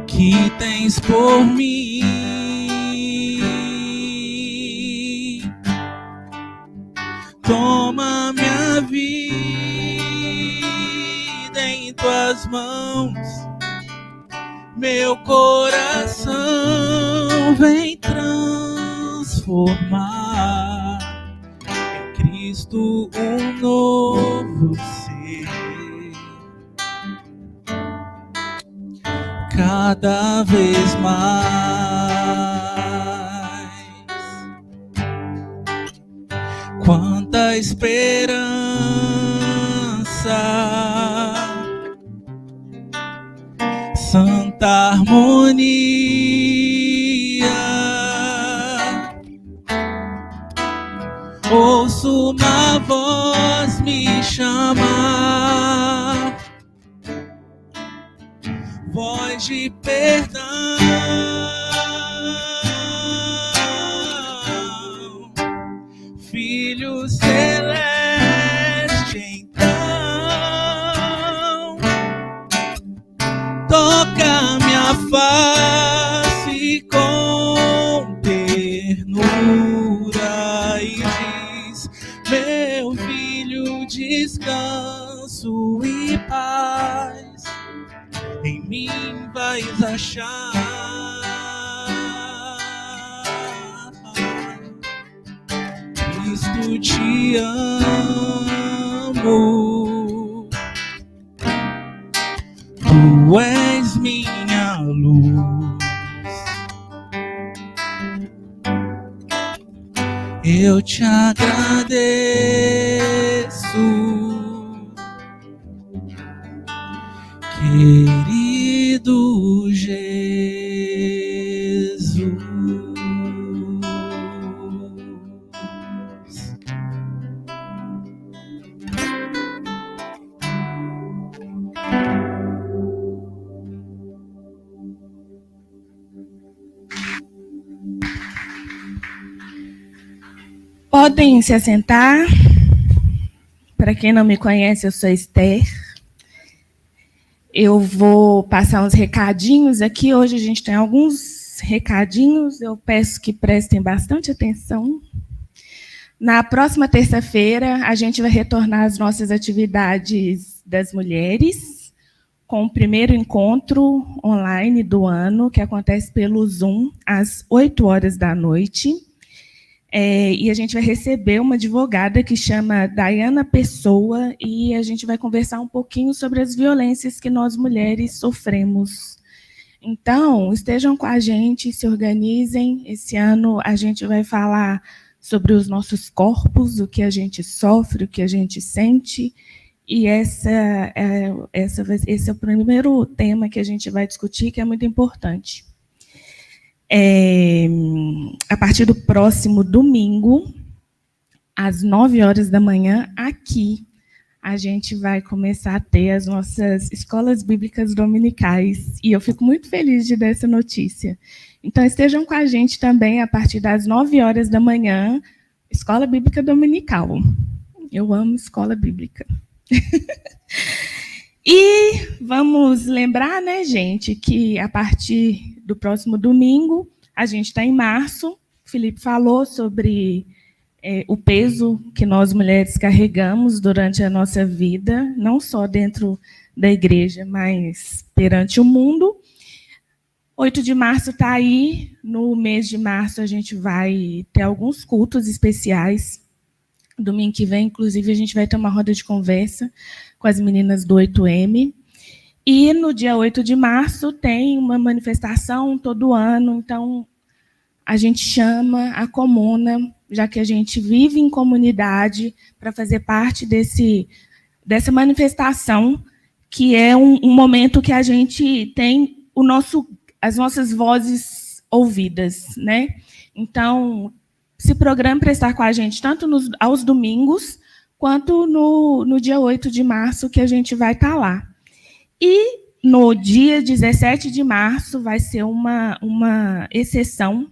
que tens por mim. Toma minha vida em tuas mãos, meu coração vem transformar em Cristo um novo ser. Cada vez mais, quanta esperança, santa harmonia. Ouço uma voz me chamar, voz de perdão, Filho celeste, então toca minha face com ternura e diz: meu filho, descanso e paz em mim vais achar. Cristo, te amo, tu és minha luz. Eu te agradeço, querido Jesus. Podem se assentar. Para quem não me conhece, eu sou Esther. Eu vou passar uns recadinhos aqui. Hoje a gente tem alguns recadinhos. Eu peço que prestem bastante atenção. Na próxima terça-feira, a gente vai retornar às nossas atividades das mulheres, com o primeiro encontro online do ano, que acontece pelo Zoom, às 20h. E a gente vai receber uma advogada que chama Dayana Pessoa, e a gente vai conversar um pouquinho sobre as violências que nós mulheres sofremos. Então, estejam com a gente, se organizem. Esse ano a gente vai falar sobre os nossos corpos, o que a gente sofre, o que a gente sente, e esse é o primeiro tema que a gente vai discutir, que é muito importante. A partir do próximo domingo, às 9h, aqui, a gente vai começar a ter as nossas escolas bíblicas dominicais. E eu fico muito feliz de dar essa notícia. Então, estejam com a gente também a partir das 9h, Escola Bíblica Dominical. Eu amo escola bíblica. E vamos lembrar, né, gente, que a partir do próximo domingo, a gente está em março. O Felipe falou sobre o peso que nós mulheres carregamos durante a nossa vida, não só dentro da igreja, mas perante o mundo. 8 de março está aí. No mês de março, a gente vai ter alguns cultos especiais. Domingo que vem, inclusive, a gente vai ter uma roda de conversa com as meninas do 8M. E no dia 8 de março tem uma manifestação todo ano, então a gente chama a comuna, já que a gente vive em comunidade, para fazer parte dessa manifestação, que é um momento que a gente tem as nossas vozes ouvidas, né? Então, se programe para estar com a gente, tanto aos domingos, quanto no dia 8 de março, que a gente vai estar lá. E no dia 17 de março vai ser uma exceção.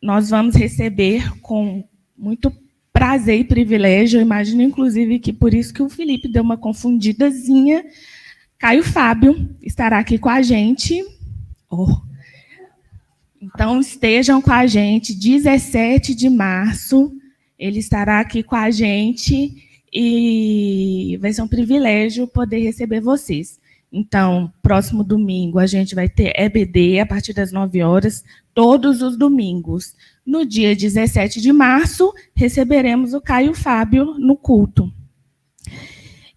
Nós vamos receber com muito prazer e privilégio. Eu imagino, inclusive, que por isso que o Felipe deu uma confundidazinha. Caio Fábio estará aqui com a gente. Oh. Então, estejam com a gente, 17 de março, ele estará aqui com a gente e vai ser um privilégio poder receber vocês. Então, próximo domingo, a gente vai ter EBD a partir das 9 horas, todos os domingos. No dia 17 de março, receberemos o Caio Fábio no culto.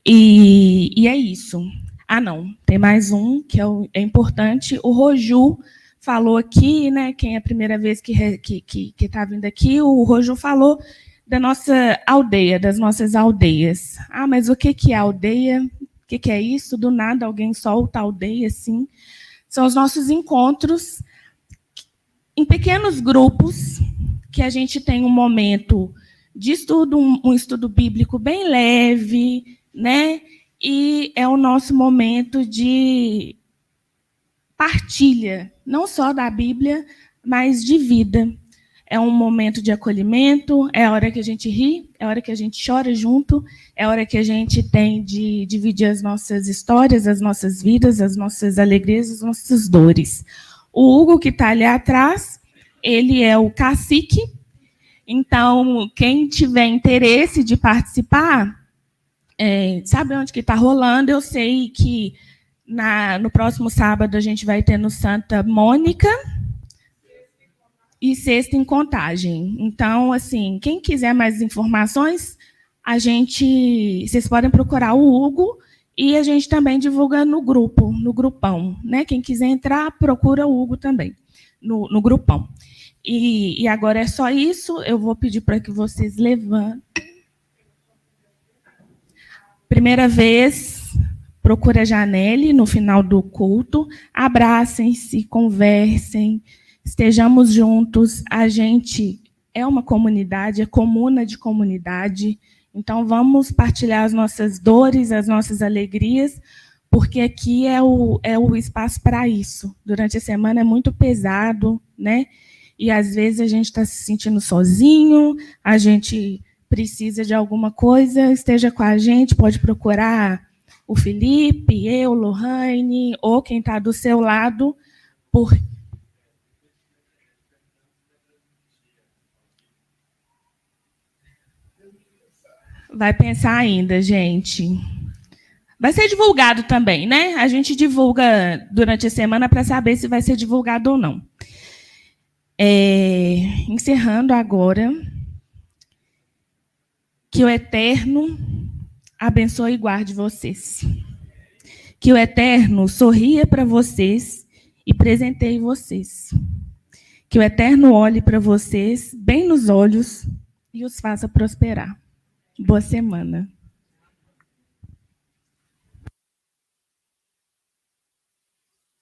E é isso. Ah, não, tem mais um que é importante. O Roju falou aqui, né? Quem é a primeira vez que está vindo aqui, o Roju falou da nossa aldeia, das nossas aldeias. Ah, mas o que é aldeia? O que é isso? Do nada alguém solta a aldeia, assim. São os nossos encontros em pequenos grupos, que a gente tem um momento de estudo, um estudo bíblico bem leve, né? E é o nosso momento de partilha, não só da Bíblia, mas de vida. É um momento de acolhimento, é a hora que a gente ri, é a hora que a gente chora junto, é a hora que a gente tem de dividir as nossas histórias, as nossas vidas, as nossas alegrias, as nossas dores. O Hugo, que está ali atrás, ele é o cacique. Então, quem tiver interesse de participar, sabe onde que está rolando? Eu sei que no próximo sábado a gente vai ter no Santa Mônica e sexta em Contagem. Então, assim, quem quiser mais informações, vocês podem procurar o Hugo e a gente também divulga no grupo, no grupão, né? Quem quiser entrar, procura o Hugo também, no grupão. E agora é só isso. Eu vou pedir para que vocês levantem. Primeira vez, procura a Janelle no final do culto. Abracem-se, conversem, estejamos juntos. A gente é uma comunidade, é comuna de comunidade. Então, vamos partilhar as nossas dores, as nossas alegrias, porque aqui é o espaço para isso. Durante a semana é muito pesado, né? E, às vezes, a gente está se sentindo sozinho, a gente precisa de alguma coisa, esteja com a gente, pode procurar o Felipe, eu, Lohane, ou quem está do seu lado. Vai pensar ainda, gente. Vai ser divulgado também, né? A gente divulga durante a semana para saber se vai ser divulgado ou não. Encerrando agora, que o Eterno abençoe e guarde vocês. Que o Eterno sorria para vocês e presenteie vocês. Que o Eterno olhe para vocês bem nos olhos e os faça prosperar. Boa semana.